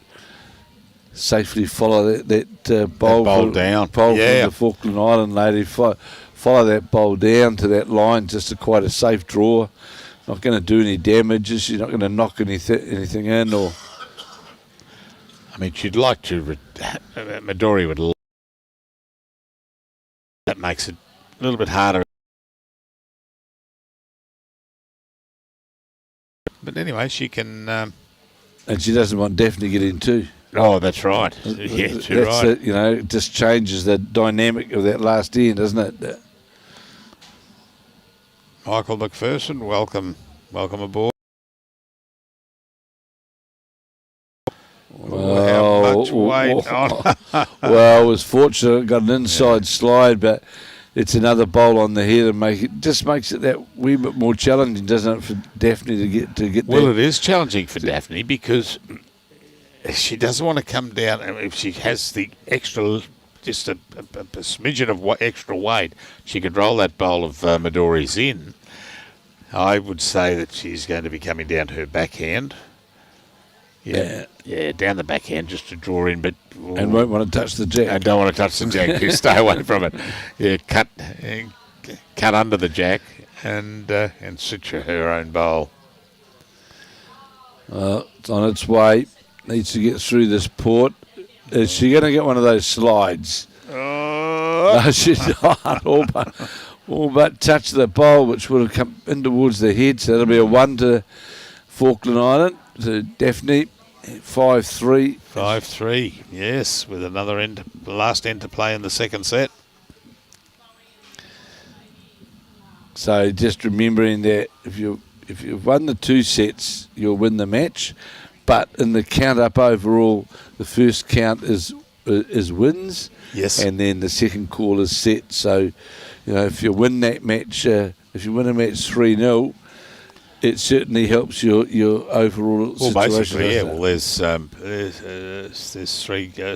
safely follow that bowl, down. From the Falkland Island lady. Follow that bowl down to that line, just quite a safe draw. Not going to do any damages. She's not going to knock anything in. Or I mean, she'd like to. Midori would. That makes it a little bit harder. But anyway, she can. And she doesn't want Daphne to get in too. Oh, that's right. Yeah, that's right. It, it just changes the dynamic of that last end, doesn't it? Michael McPherson, welcome aboard. Well, how much weight on? Well, it was fortunate it got an inside slide, but it's another bowl on the head and just makes it that wee bit more challenging, doesn't it, for Daphne to get Well, there? it is challenging for Daphne because she doesn't want to come down. I mean, if she has the extra, just a smidgen of extra weight, she could roll that bowl of Midori's in. I would say that she's going to be coming down to her backhand. Yeah, down the backhand just to draw in, but and won't want to touch the jack. I don't want to touch the jack. You stay away from it. Yeah, cut under the jack and sit her own bowl. It's on its way. Needs to get through this port. Is she going to get one of those slides? No, she's not. All but touch the bowl, which would have come in towards the head. So that'll be a 1 to Falkland Island. To Daphne, 5-3. 5-3, yes, with another last end to play in the second set. So just remembering that if you've won the 2 sets, you'll win the match. But in the count up overall, the first count is wins. Yes. And then the second call is set. So, if you win that match, if you win a match 3-0, it certainly helps your overall situation. Well, basically, yeah. Well, there's 3. 2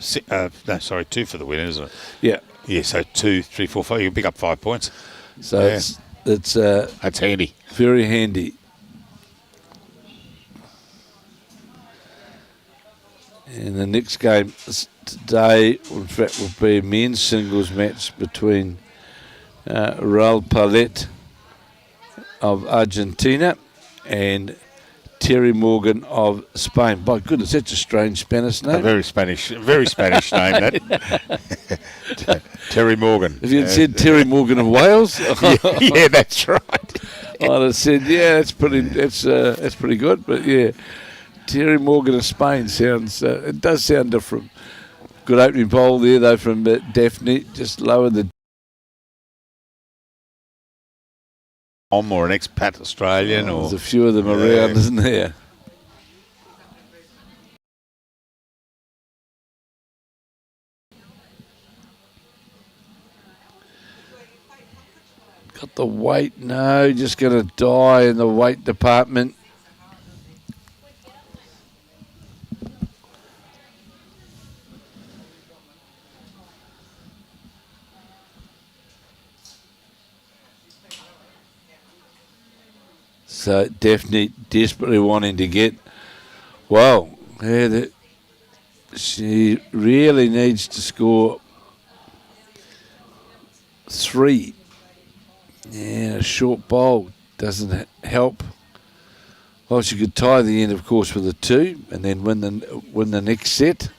for the win, isn't it? Yeah. Yeah. So 2, 3, 4, 5. You can pick up 5 points. So yeah. it's that's handy. Very handy. And the next game today, in fact, will be a men's singles match between Raul Palet of Argentina and Terry Morgan of Spain. By goodness, that's a strange Spanish name. A very Spanish name, that. Terry Morgan. If you had said Terry Morgan of Wales, yeah, that's right. I'd have said, yeah, that's pretty good. But yeah, Terry Morgan of Spain sounds. It does sound different. Good opening bowl there though from Daphne. Just lowered the. Or an expat Australian, or there's a few of them around, isn't there? Got the weight? No, just going to die in the weight department. So Daphne desperately wanting to get, she really needs to score 3. Yeah, a short bowl doesn't help. Well, she could tie the end, of course, with a 2 and then win the next set.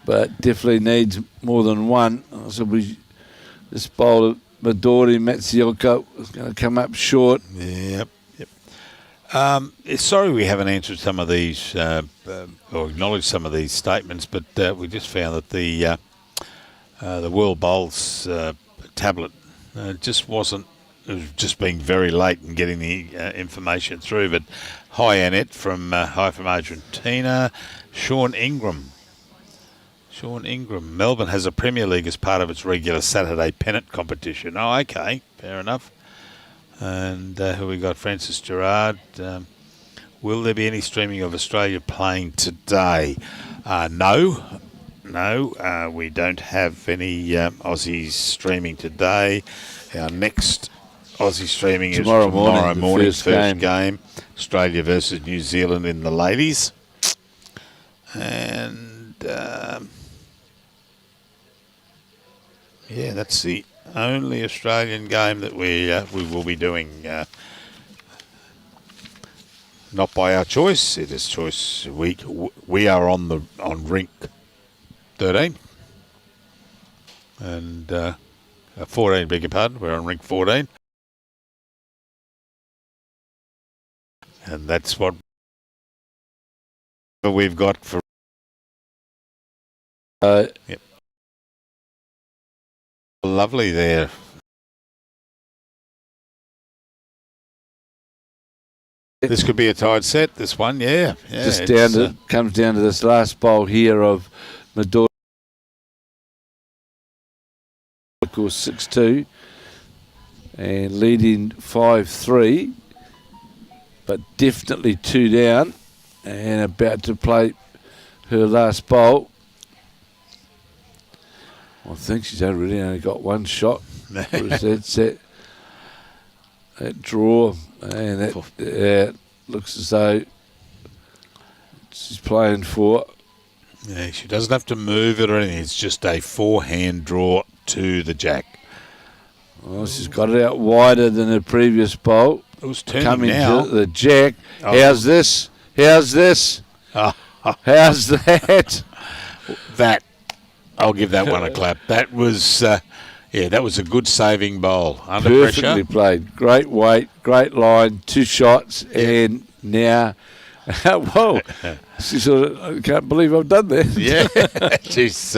But definitely needs more than 1. So this bowl of Midori Matsuoka is going to come up short. Yep. Sorry we haven't answered some of these or acknowledged some of these statements, but we just found that the World Bowls tablet just wasn't just being very late in getting the information through. But hi, Annette from Argentina. Sean Ingram. Melbourne has a Premier League as part of its regular Saturday pennant competition. Oh, okay, fair enough. And who we got? Francis Gerard. Will there be any streaming of Australia playing today? No, we don't have any Aussies streaming today. Our next Aussie streaming is tomorrow morning, first game. Australia versus New Zealand in the ladies. And that's the only Australian game that we will be doing. Not by our choice. It is choice. We are on rink 13 and 14. Beg your pardon. We're on rink 14, and that's what we've got for. Yep. Lovely there. This could be a tied set, this one, yeah. Just comes down to this last bowl here of Midori. Of course, 6-2 and leading 5-3, but definitely 2 down and about to play her last bowl. I think she's really only got one shot. That draw, and that looks as though she's playing for. Yeah, she doesn't have to move it or anything. It's just a forehand draw to the jack. Well, she's got it out wider than her previous bowl. It was turning coming now. To the jack. Oh. How's this? How's that? I'll give that one a clap. That was, that was a good saving bowl under perfectly pressure. Played. Great weight, great line, 2 shots, and now, whoa! She sort of, I can't believe I've done that. Yeah, she's.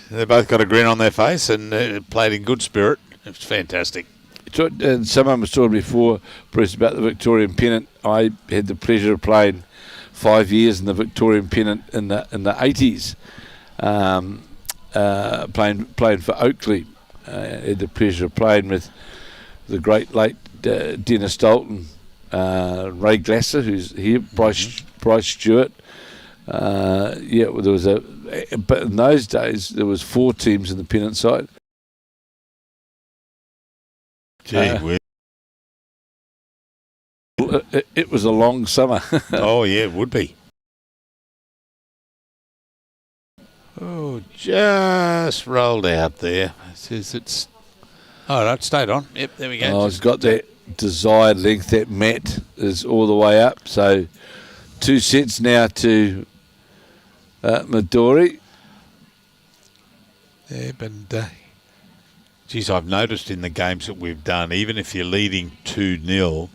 They both got a grin on their face and played in good spirit. It was fantastic. And someone was talking before, Bruce, about the Victorian pennant. I had the pleasure of playing 5 years in the Victorian pennant in the 80s. Playing for Oakley. Had the pleasure of playing with the great late Dennis Dalton, Ray Glasser, who's here, Bryce Stewart. There was but in those days there was 4 teams in the pennant side. Gee, it was a long summer. Oh yeah, it would be. Oh, just rolled out there. It says it's. Oh, no, it stayed on. Yep, there we go. Oh, it's got that desired length. That mat is all the way up. So 2 sets now to Midori. Yeah, but geez, I've noticed in the games that we've done, even if you're leading 2-0,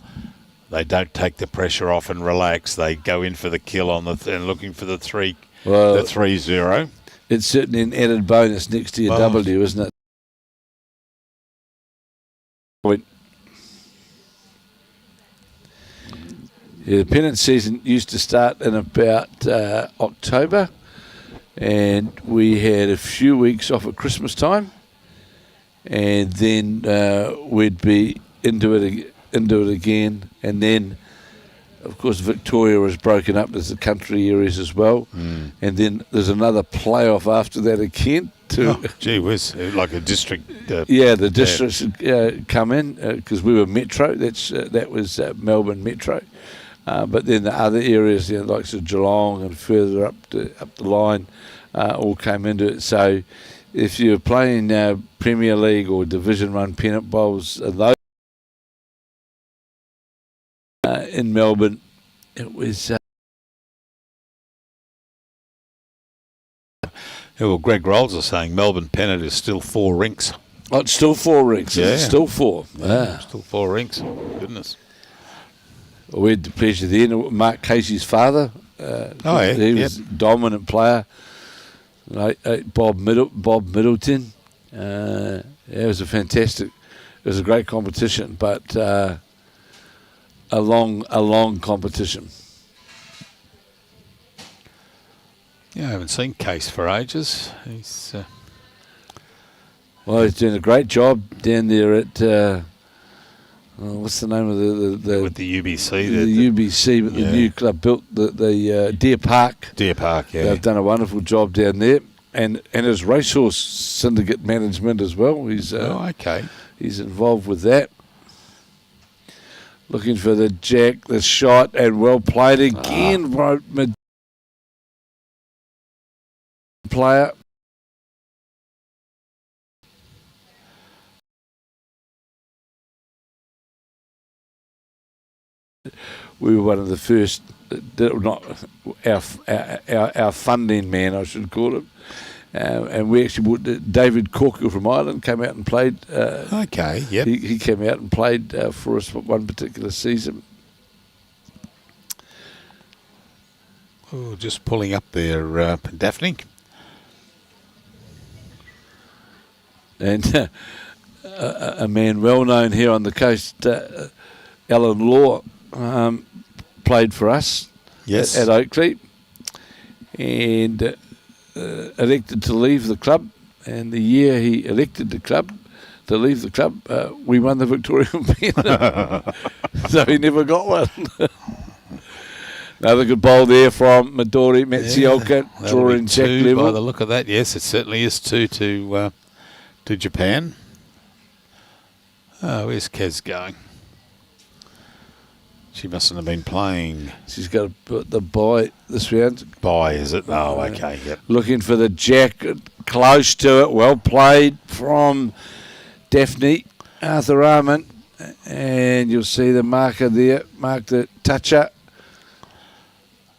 they don't take the pressure off and relax. They go in for the kill on and looking for the 3-0. It's certainly an added bonus next to your W, isn't it? Point. Yeah, the pennant season used to start in about October, and we had a few weeks off at Christmas time, and then we'd be into it again, and then. Of course, Victoria was broken up as the country areas as well. And then there's another playoff after that again. Gee whiz, like a district. The districts come in because we were Metro. That was Melbourne Metro. But then the other areas, like Geelong and further up the line, all came into it. So if you're playing Premier League or Division 1 pennant bowls, those in Melbourne, it was. Greg Rolls is saying Melbourne pennant is still 4 rinks. Oh, it's still 4 rinks. Yeah. It's still 4. Yeah, still 4 rinks. Goodness. We had the pleasure then. Mark Casey's father. He was a dominant player. Bob Middleton. It was a fantastic was a great competition, but a long competition. Yeah, I haven't seen Case for ages. He's Well, he's doing a great job down there at what's the name of the with the UBC. The UBC, but the new club built the Deer Park. Deer Park, yeah. They've done a wonderful job down there, and his racehorse syndicate management as well. He's okay. He's involved with that. Looking for the jack, the shot, and well played again by mid player. We were one of the first, not our funding man, I should call him. And we actually brought David Corkill from Ireland, came out and played. Okay, yep. He came out and played for us one particular season. Oh, just pulling up there, Daphne. And a man well known here on the coast, Alan Law, played for us at Oakley, and elected to leave the club. And the year he elected to leave the club, we won the Victorian Pennant. So he never got one. Another good bowl there from Midori Matsuoka, drawing jack level. By the look of that, yes, it certainly is 2 to Japan. Oh, where's Kez going? She mustn't have been playing. She's got to put the bye this round. Bye, is it? Oh, okay, yep. Looking for the jack, close to it. Well played from Daphne Arthur-Almond. And you'll see the marker there, mark the toucher.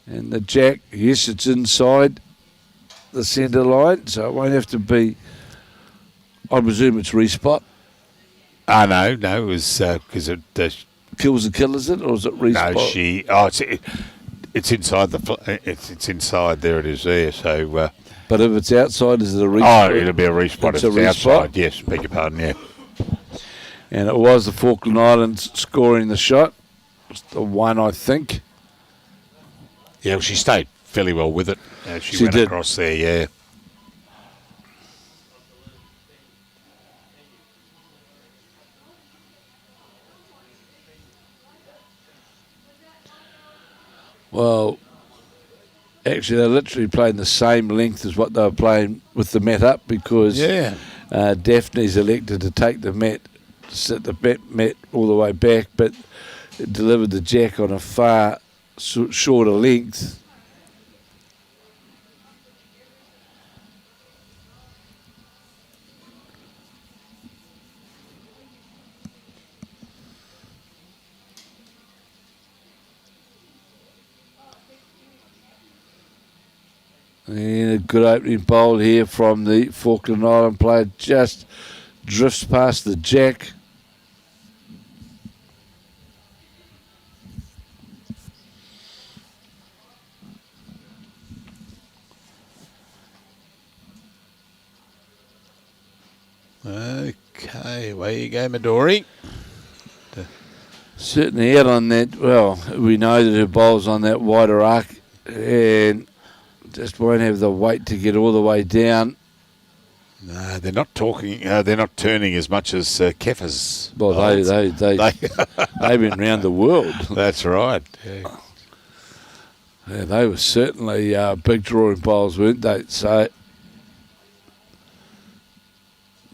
And the jack, yes, it's inside the centre line, so it won't have to be, I presume it's respot. Oh, no, it was because it... Kills the kill, is it, or is it respot? No, it's inside it's inside. There it is there. So, but if it's outside, is it a respot? Oh, it'll be a respot. If it's outside, yes. Beg your pardon, yeah. And it was the Falkland Islands scoring the shot. It's the one, I think. Yeah, well, she stayed fairly well with it. She went did. Across there, yeah. Well, actually, they're literally playing the same length as what they were playing with the mat up, because Daphne's elected to take the mat, set the mat all the way back, but it delivered the jack on a far shorter length. And a good opening bowl here from the Falkland Island player. Just drifts past the jack. Okay, away you go, Midori. Certainly out on that. Well, we know that her bowl's on that wider arc and just won't have the weight to get all the way down. No, they're not talking. They're not turning as much as Keffer's. Well, they've been around the world. That's right. Yeah. Yeah, they were certainly big drawing bowls, weren't they? So,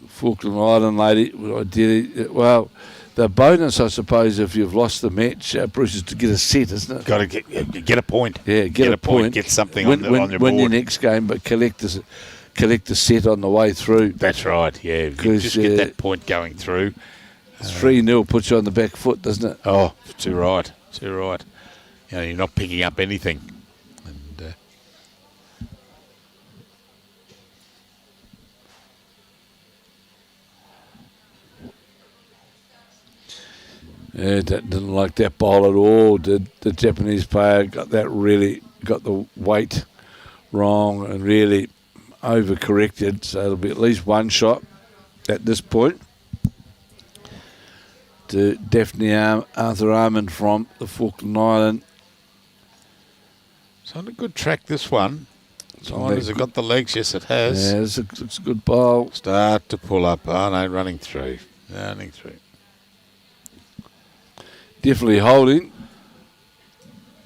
Falkland Island lady, ideally, well, the bonus, I suppose, if you've lost the match, Bruce, is to get a set, isn't it? Got to get a point. Yeah, get a point. Get something on your board. Win your next game, but collect a set on the way through. That's right, yeah. You just get that point going through. 3-0 puts you on the back foot, doesn't it? Oh, too right. You know, you're not picking up anything. And yeah, didn't like that bowl at all. The Japanese player got the weight wrong and really overcorrected. So it'll be at least one shot at this point. to Daphne Arthur-Almond from the Falkland Island. It's on a good track, this one. Has it got the legs? Yes, it has. Yeah, it's a good bowl. Start to pull up. Oh, no, running through. Definitely holding.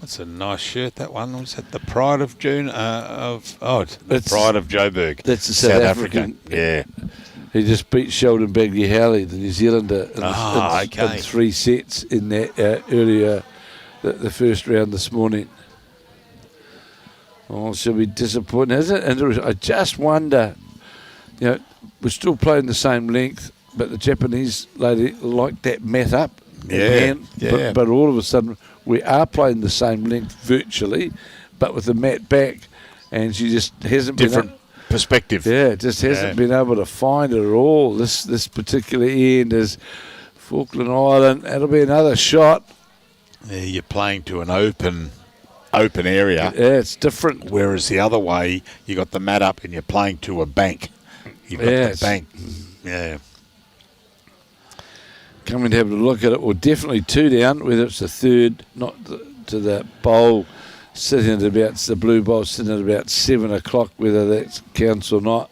That's a nice shirt, that one. Was that the Pride of June? Pride of Joburg. That's the South African. Yeah. He just beat Sheldon Bagley-Howley, the New Zealander, in 3 sets in that earlier, the first round this morning. Oh, she'll be disappointed, isn't it? And I just wonder, we're still playing the same length, but the Japanese lady liked that mat up. Yeah. But all of a sudden, we are playing the same length virtually, but with the mat back, and she just hasn't different perspective. Yeah, just hasn't been able to find it at all. This particular end is Falkland Island. That'll be another shot. Yeah, you're playing to an open area. Yeah, it's different. Whereas the other way, you got the mat up and you're playing to a bank. You've got the bank. Yeah. Coming to have a look at it. Well, definitely 2 down, whether it's the third, not to the bowl sitting at about, the blue bowl sitting at about 7 o'clock, whether that counts or not.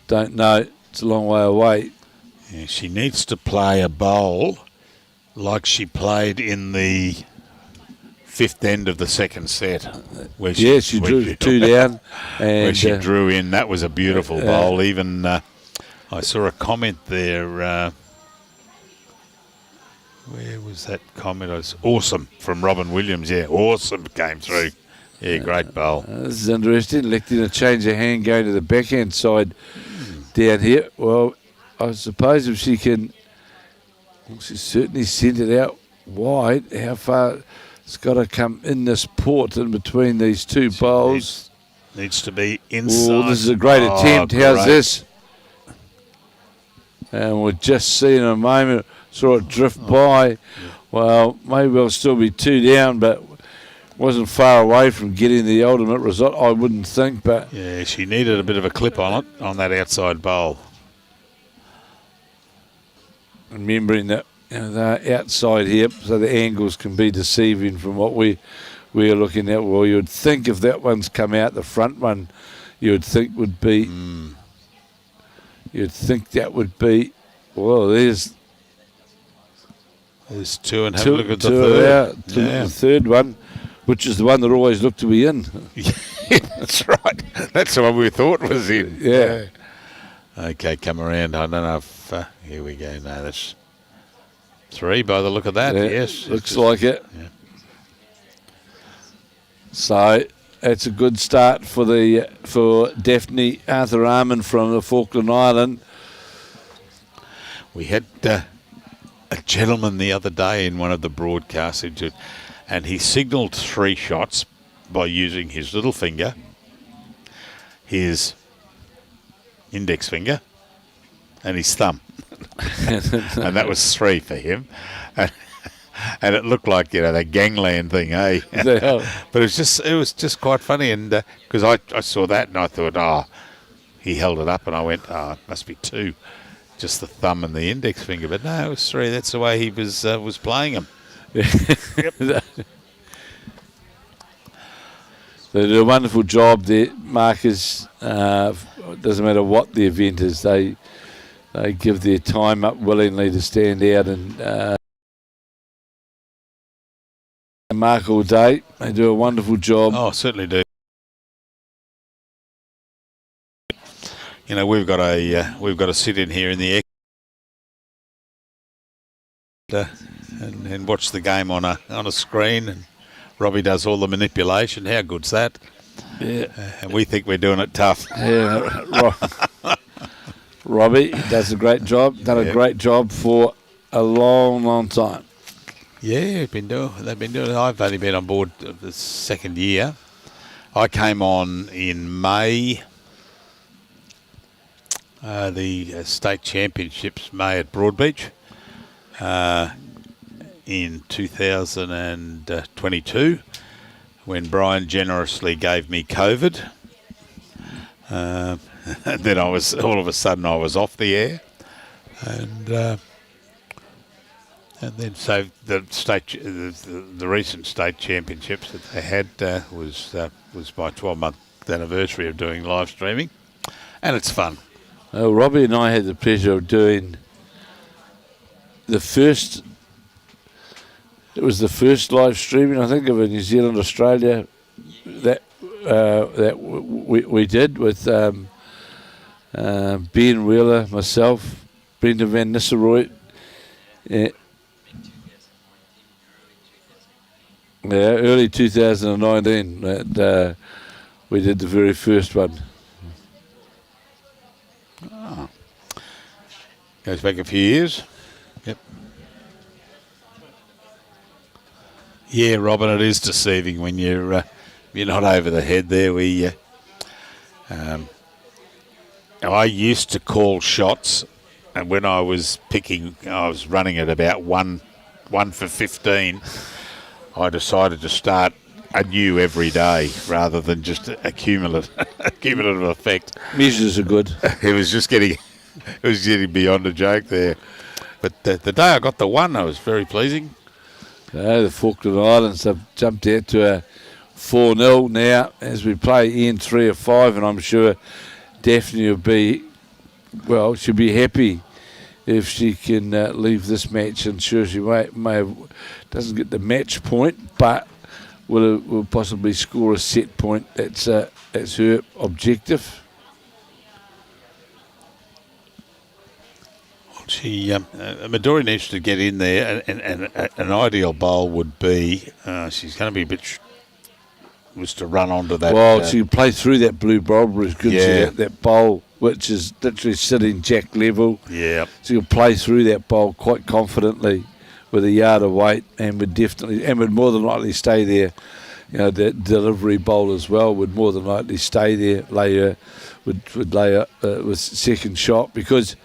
Don't know. It's a long way away. Yeah, she needs to play a bowl like she played in the 5th end of the second set. Where she drew 2 down. And where she drew in. That was a beautiful bowl. Even I saw a comment there. Where was that comment? It was awesome from Robin Williams. Yeah, awesome came through. Yeah, great bowl. This is interesting. Electing a change of hand going to the backhand side down here. Well, I suppose if she can, she certainly sent it out wide. How far it's got to come in this port in between these two bowls. Needs to be inside. Oh, this is a great attempt. How's this? And we'll just see in a moment. Saw it drift by. Well, maybe it'll still be 2 down, but wasn't far away from getting the ultimate result, I wouldn't think. But yeah, she needed a bit of a clip on it, on that outside bowl. Remembering that they're outside here, so the angles can be deceiving from what we're looking at. Well, you would think if that one's come out, the front one, you would think would be. You'd think that would be. Well, there's 2, and have a look at the third. The third one, which is the one that always looked to be in. That's right. That's the one we thought was in. Yeah. Okay, come around. I don't know if... here we go. No, that's 3 by the look of that. Yeah, yes. Looks like it. Yeah. So it's a good start for Daphne Arthur-Almond from the Falkland Island. We had... a gentleman the other day in one of the broadcasts, and he signalled 3 shots by using his little finger, his index finger, and his thumb. And that was 3 for him. And it looked like, that gangland thing, eh? But it was just quite funny, and because I saw that and I thought, he held it up, and I went, it must be 2. Just the thumb and the index finger, but no, it was 3. That's the way he was playing them. Yep. They do a wonderful job there, markers. Doesn't matter what the event is, they give their time up willingly to stand out and mark all day. They do a wonderful job. Oh, certainly do. We've got to sit in here in the air and watch the game on a screen, and Robbie does all the manipulation. How good's that? Yeah, and we think we're doing it tough. Yeah, Robbie does a great job. Done a great job for a long, long time. Yeah, they've been doing it. I've only been on board the 2nd year. I came on in May. The state championships, May at Broadbeach, in 2022, when Brian generously gave me COVID. And then all of a sudden I was off the air, and And then so the recent state championships that they had was my 12-month anniversary of doing live streaming, and it's fun. Robbie and I had the pleasure of doing the first. It was the first live streaming, I think, of a New Zealand Australia that we did with Ben Wheeler, myself, Brendan Van Nistelrooy. Early 2019 that we did the very first one. Oh. Goes back a few years. Yep. Yeah, Robin, it is deceiving when you're not over the head there. I used to call shots, and when I was running at about one for 15. I decided to start anew every day rather than just a cumulative effect. Measures are good. It was getting beyond a joke there. But the day I got the one, I was very pleasing. The Falkland Islands have jumped out to a 4-0 now as we play end 3 of 5, and I'm sure Daphne she'll be happy if she can leave this match. And sure, she doesn't get the match point, but will possibly score a set point. That's her objective. Midori needs to get in there, and an ideal bowl would be she's going to be a bit was to run onto that. Well, she can play through that blue bobber as good as that bowl, which is literally sitting jack level. Yeah, so you can play through that bowl quite confidently with a yard of weight, and would more than likely stay there. The delivery bowl as well would more than likely stay there. Would lay with second shot, because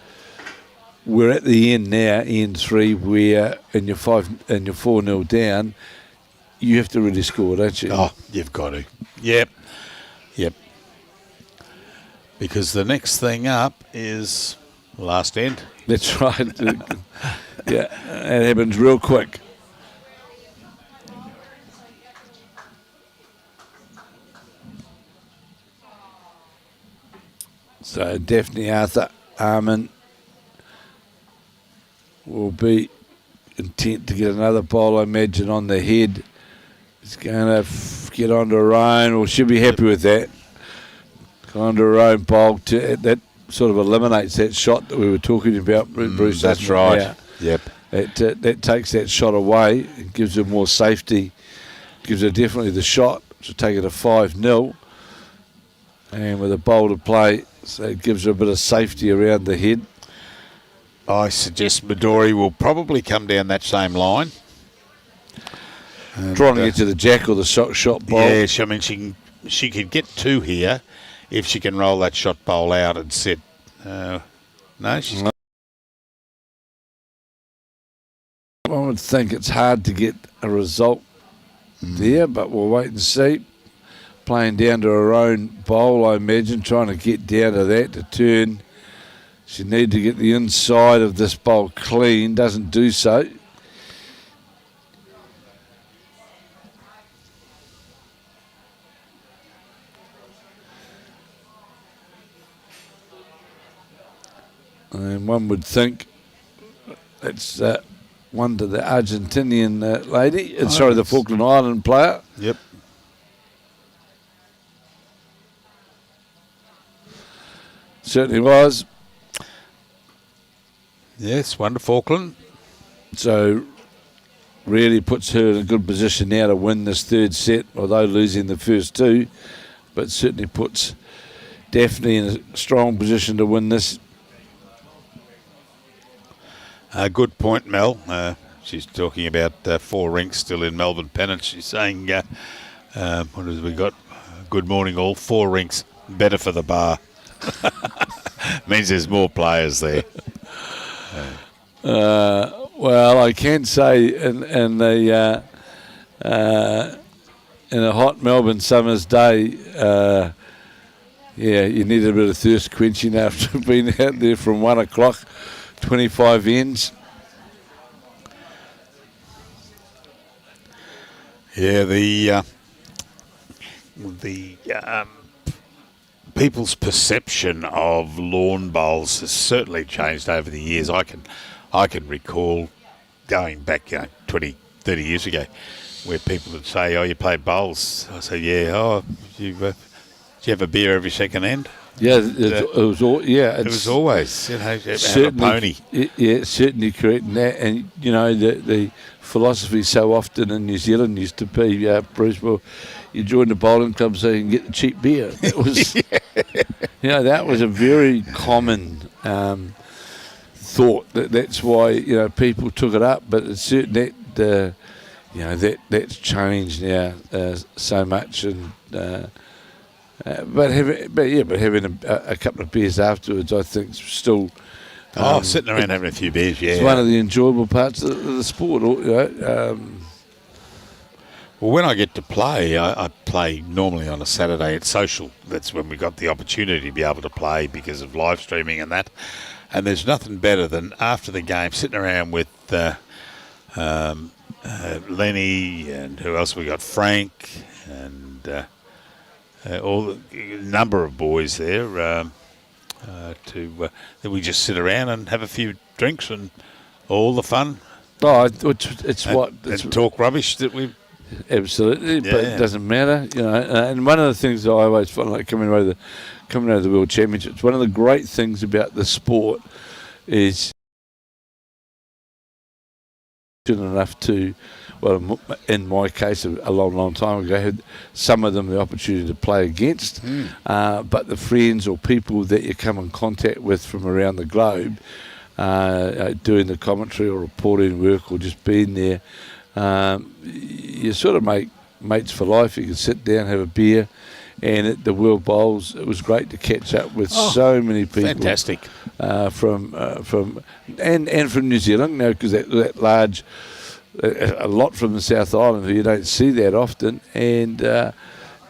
we're at the end now, end 3, where in your 4-0 down, you have to really score, don't you? Oh, you've got to. Yep. Because the next thing up is last end. That's right. Yeah, it happens real quick. So Daphne Arthur-Almond will be intent to get another bowl, I imagine, on the head. It's going to get onto her own, or she'll be happy with that. Onto her own bowl. That sort of eliminates that shot that we were talking about, Bruce. That's right. Yeah. Yep. That takes that shot away and gives her more safety. Gives her definitely the shot to take it to 5-0. And with a bowl to play, so it gives her a bit of safety around the head. I suggest Midori will probably come down that same line. Trying to get to the jack or the shot bowl. Yeah, she could get 2 here if she can roll that shot bowl out and sit. No, she's... I would think it's hard to get a result there, but we'll wait and see. Playing down to her own bowl, I imagine, trying to get down to that to turn. She needs to get the inside of this bowl clean, doesn't do so. And one would think that's one to the Argentinian lady, the Falkland Island player. Yep. Certainly was. Yes, one to Falkland. So really puts her in a good position now to win this third set, although losing the first 2, but certainly puts Daphne in a strong position to win this. Good point, Mel. She's talking about 4 rinks still in Melbourne Pennant. She's saying, what have we got? Good morning all. 4 rinks, better for the bar. Means there's more players there. Well, I can say in a hot Melbourne summer's day, you need a bit of thirst quenching after being out there from 1 o'clock, 25 ends. Yeah, the people's perception of lawn bowls has certainly changed over the years. I can recall going back 20, 30 years ago, where people would say, "Oh, you play bowls?" I say, "Yeah." "Oh, do you have a beer every second end?" Yeah, it was all. Yeah, It was always, have a certainly pony. Yeah, certainly correct. And the philosophy so often in New Zealand used to be, Bruce, well, you join the bowling club so you can get the cheap beer. That was, that was a very common thought. That's why people took it up. But it's certain that's changed now so much. And but having a couple of beers afterwards, I think, still. Sitting around having a few beers, yeah. It's one of the enjoyable parts of the sport. Well, when I get to play, I play normally on a Saturday at Social. That's when we got the opportunity to be able to play because of live streaming and that. And there's nothing better than after the game sitting around with Lenny and who else we got, Frank and all the number of boys there. Then we just sit around and have a few drinks and all the fun. Oh, it's talk rubbish that we. Absolutely, but it doesn't matter, And one of the things that I always find, like coming out of the World Championships, one of the great things about the sport is enough to, well, in my case, a long time ago, I had some of them the opportunity to play against, but the friends or people that you come in contact with from around the globe, doing the commentary or reporting work or just being there, you sort of make mates for life. You can sit down, have a beer, and at the World Bowls, it was great to catch up with so many people. Fantastic. From New Zealand, because that large, a lot from the South Island, you don't see that often, and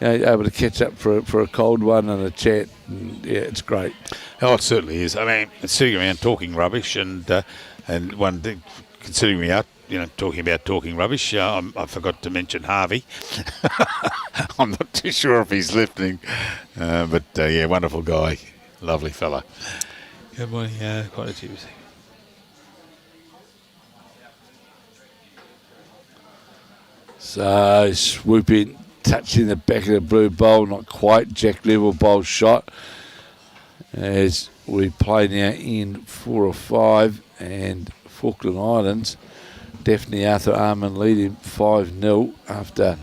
able to catch up for a cold one and a chat, and it's great. Oh, it certainly is. I mean, sitting around talking rubbish, and one thing, considering me out, talking about talking rubbish, I forgot to mention Harvey. I'm not too sure if he's listening, but wonderful guy, lovely fella. Good morning, quite a Tuesday. So swooping, touching the back of the blue bowl, not quite Jack level bowl shot. As we play now in 4 or 5, and Falkland Islands, Daphne Arthur-Almond leading 5-0 after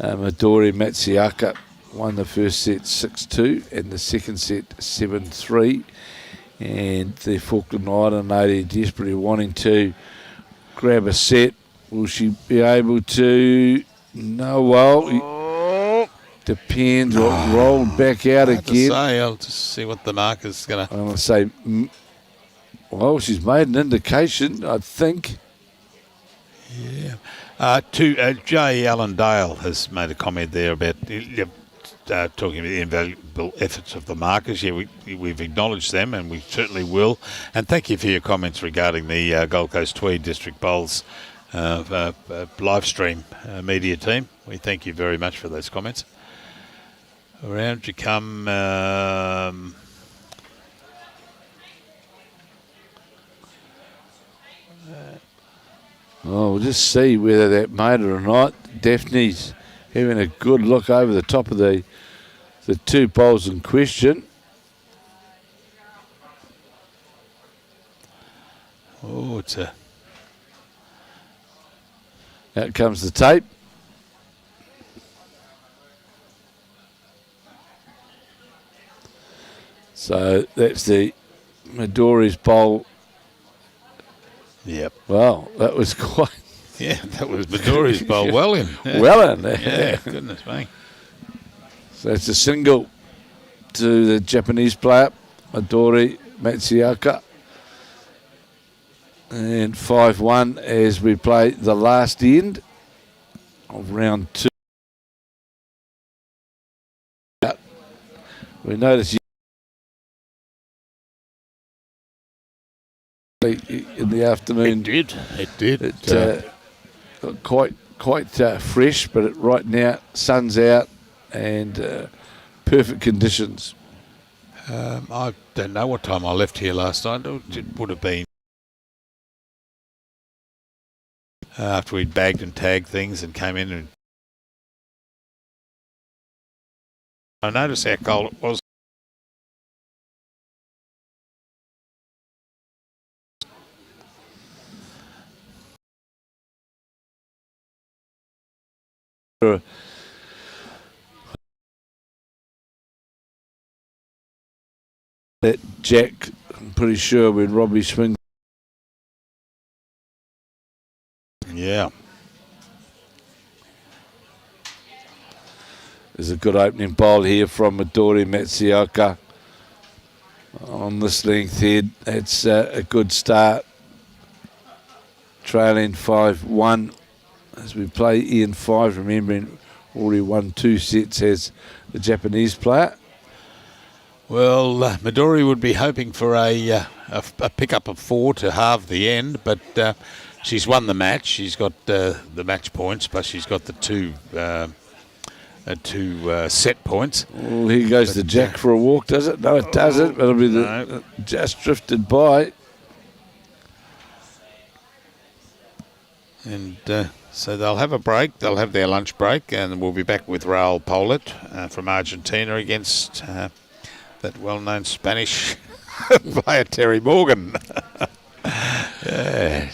Midori Matsuoka won the first set 6-2 and the second set 7-3. And the Falkland Island lady desperately wanting to grab a set. Will she be able to? No, well, depends. Rolled back out again. I'll just see what the marker's going to... I'm going to say, well, she's made an indication, I think. Yeah. J. Allen Dale has made a comment there about talking about the invaluable efforts of the markers. Yeah, we've acknowledged them, and we certainly will. And thank you for your comments regarding the Gold Coast-Tweed District Bowls live stream media team. We thank you very much for those comments. Around you come. We'll just see whether that made it or not. Daphne's having a good look over the top of the two bowls in question. Oh, it's a... Out comes the tape. So that's the Midori's bowl. Yep. Wow, that was quite... Yeah, that was Midori's bowl. Well in. Yeah. Well in. Yeah, goodness me. So it's a single to the Japanese player, Midori Matsuoka. And 5-1 as we play the last end of round 2. We notice in the afternoon. It did. Quite quite fresh, but right now sun's out and perfect conditions. I don't know what time I left here last night. It would have been after we'd bagged and tagged things and came in, and I noticed how cold it was. That Jack, I'm pretty sure when Robbie swings. Yeah. There's a good opening bowl here from Midori Matsuoka on this length head. It's a good start. Trailing 5-1 as we play Ian 5, remembering already won 2 sets as the Japanese player. Well, Midori would be hoping for a pickup of 4 to halve the end, but she's won the match. She's got the match points, but she's got the two set points. Well, here goes the Jack for a walk, does it? No, it doesn't. It'll be just drifted by. And so they'll have a break. They'll have their lunch break, and we'll be back with Raul Polit from Argentina against that well-known Spanish player Terry Morgan. Yeah,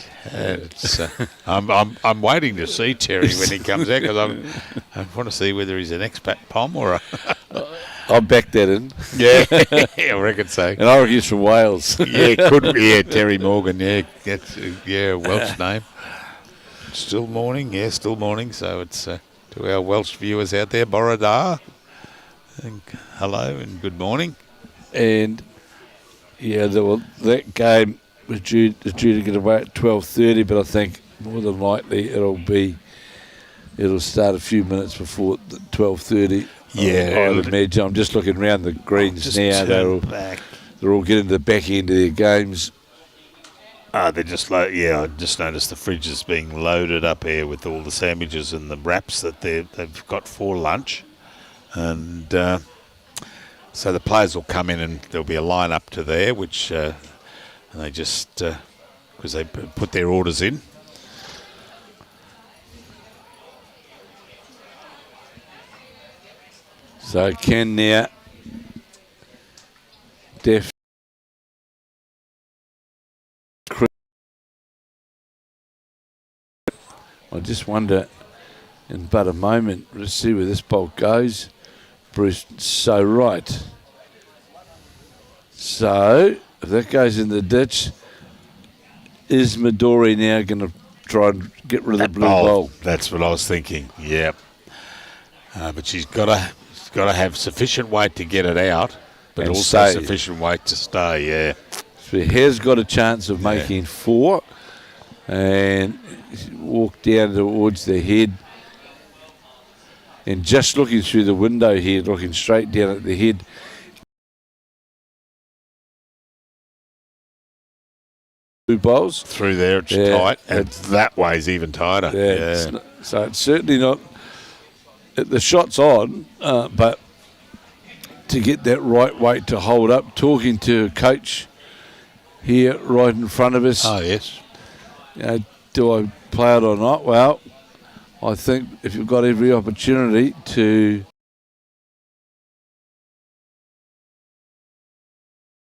I'm waiting to see Terry when he comes out, because I want to see whether he's an expat Pom or a. I'll back that in. Yeah, I reckon so. And I reckon he's from Wales. Yeah, could be. Yeah, Terry Morgan. Yeah, that's Welsh name. Still morning. Yeah, still morning. So it's to our Welsh viewers out there, Borodar. And hello and good morning. And yeah, that game was due to get away at 12:30, but I think more than likely it'll start a few minutes before 12:30. Yeah, I'd imagine. I'm just looking around the greens now. They're all getting to the back end of their games. They're just I just noticed the fridge is being loaded up here with all the sandwiches and the wraps that they've got for lunch, and so the players will come in and there'll be a line up to there, which and they just because they put their orders in. So Ken now, Daphne. I just wonder in but a moment, let's see where this bolt goes. Bruce, so right. So, if that goes in the ditch, is Midori now going to try and get rid of the blue bowl? That's what I was thinking, yeah. But she's got to have sufficient weight to get it out, but and also stay. sufficient weight to stay, yeah. So he has got a chance of making 4. And walk down towards the head, and just looking through the window here, looking straight down at the head. Blue bowls through there, it's tight, and that way's even tighter. Yeah. So it's certainly not. The shot's on, but to get that right weight to hold up. Talking to a coach here right in front of us. Oh yes. Do I play it or not? Well, I think if you've got every opportunity to...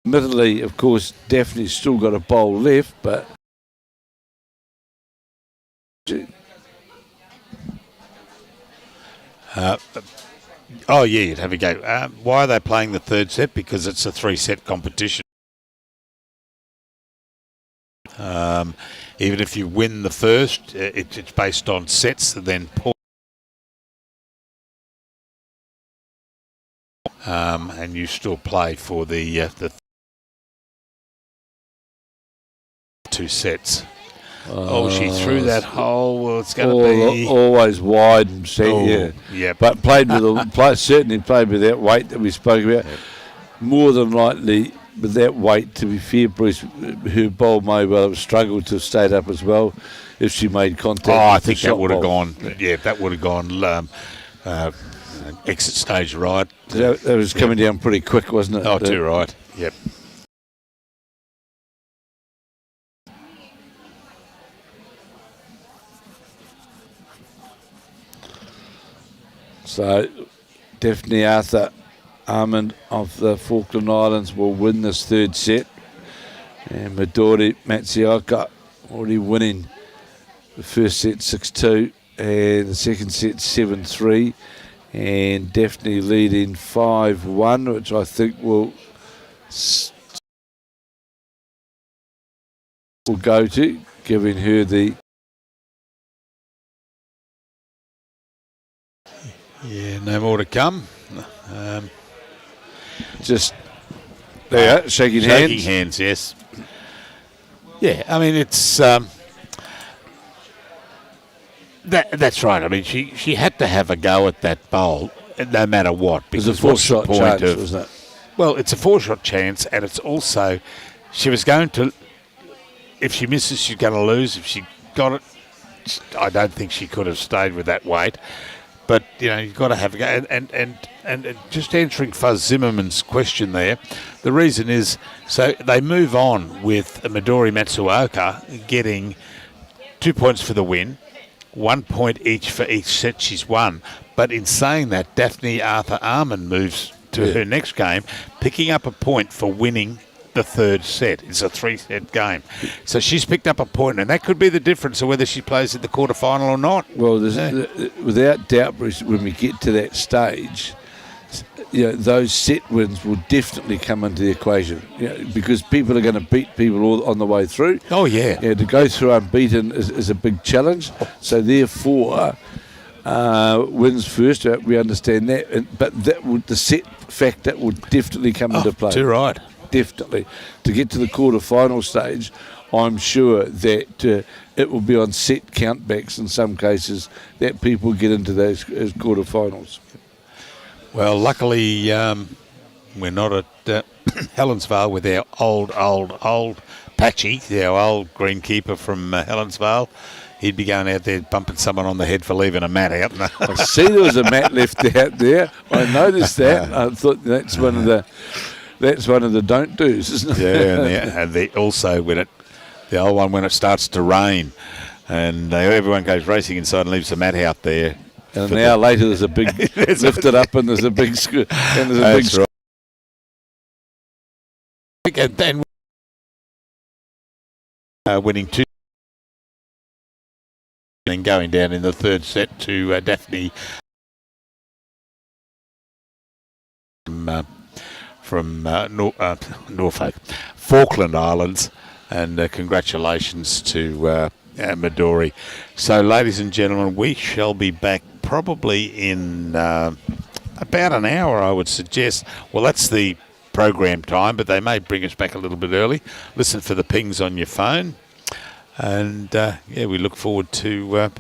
Admittedly, of course, Daphne's still got a bowl left, but... you'd have a go. Why are they playing the third set? Because it's a 3-set competition. Even if you win the first, it's based on sets and then and you still play for the 2 sets. She threw that hole. Well, it's going to be always wide and set. Yeah. But certainly played with that weight that we spoke about. Yep. More than likely, with that weight, to be fair, Bruce, her bowl may well have struggled to have stayed up as well if she made contact. Oh, I with think the that shot would have bowl. gone. Yeah, that would have gone exit stage right. That was coming down pretty quick, wasn't it? Oh, too right. Yep. So, Daphne Arthur-Almond of the Falkland Islands will win this third set. And Midori Matsuoka already winning the first set 6-2 and the second set 7-3. And Daphne leading 5-1, which I think will go to, giving her the... Yeah, no more to come. Just there, shaking hands. Shaking hands, yes. Yeah, I mean, it's... that's right. I mean, she had to have a go at that bowl, no matter what. It was a because what's the four-shot point chance, of- wasn't it? Well, it's a 4-shot chance, and it's also... She was going to... If she misses, she's going to lose. If she got it, I don't think she could have stayed with that weight. But, you know, you've got to have a go. And just answering Fuzz Zimmerman's question there, the reason is, so they move on with Midori Matsuoka getting 2 points for the win, 1 point each for each set she's won. But in saying that, Daphne Arthur-Almond moves to her next game, picking up a point for winning the third set. It's a 3-set game. So she's picked up a point, and that could be the difference of whether she plays at the quarterfinal or not. Well, without doubt, Bruce, when we get to that stage, you know, those set wins will definitely come into the equation, you know, because people are going to beat people all on the way through. Oh, yeah. To go through unbeaten is a big challenge. So therefore, wins first. We understand that, but the set factor will definitely come into play. Too right. Definitely. To get to the quarter-final stage, I'm sure that it will be on set countbacks in some cases that people get into those quarter-finals. Well, luckily, we're not at Helensvale with our old Patchy, our old greenkeeper from Helensvale. He'd be going out there bumping someone on the head for leaving a mat out. I see there was a mat left out there. I noticed that. I thought that's one of the don't do's, isn't it? Yeah, and also the old one when it starts to rain, and everyone goes racing inside and leaves the mat out there. And an hour later, there's a big lifted up, and there's a big That's right. And then winning 2 and going down in the third set to Daphne from Norfolk, Falkland Islands, and congratulations to Midori. So, ladies and gentlemen, we shall be back probably in about an hour, I would suggest. Well, that's the program time, but they may bring us back a little bit early. Listen for the pings on your phone, and we look forward to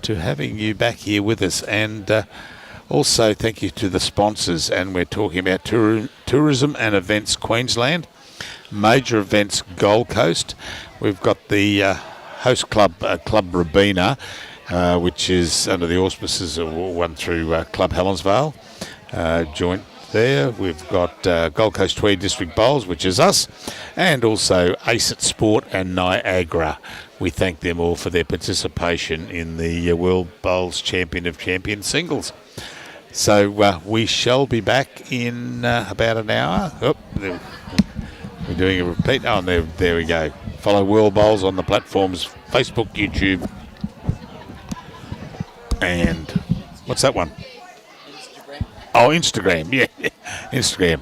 having you back here with us. And also, thank you to the sponsors, and we're talking about Tourism and Events Queensland, Major Events Gold Coast. We've got the host club, Club Robina, which is under the auspices of one through Club Helensvale, joint there. We've got Coast-Tweed District Bowls, which is us, and also ACET Sport and Niagara. We thank them all for their participation in the World Bowls Champion of Champions Singles. So we shall be back in about an hour. Oh, we're doing a repeat. Oh, there we go. Follow World Bowls on the platforms Facebook, YouTube, and what's that one? Instagram. Oh, Instagram. Yeah, Instagram.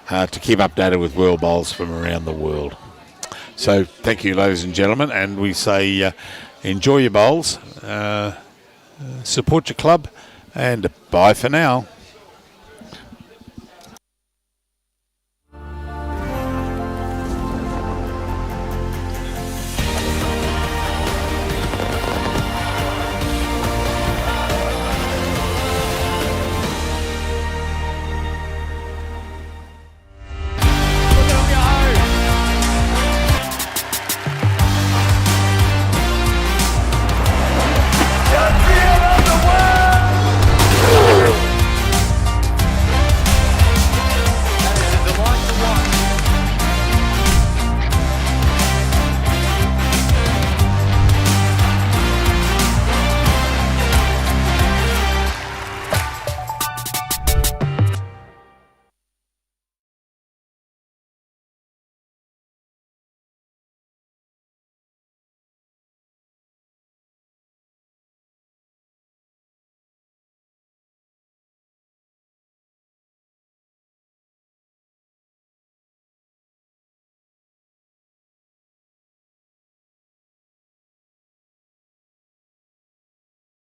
To keep updated with World Bowls from around the world. So thank you, ladies and gentlemen, and we say enjoy your bowls, support your club, and bye for now.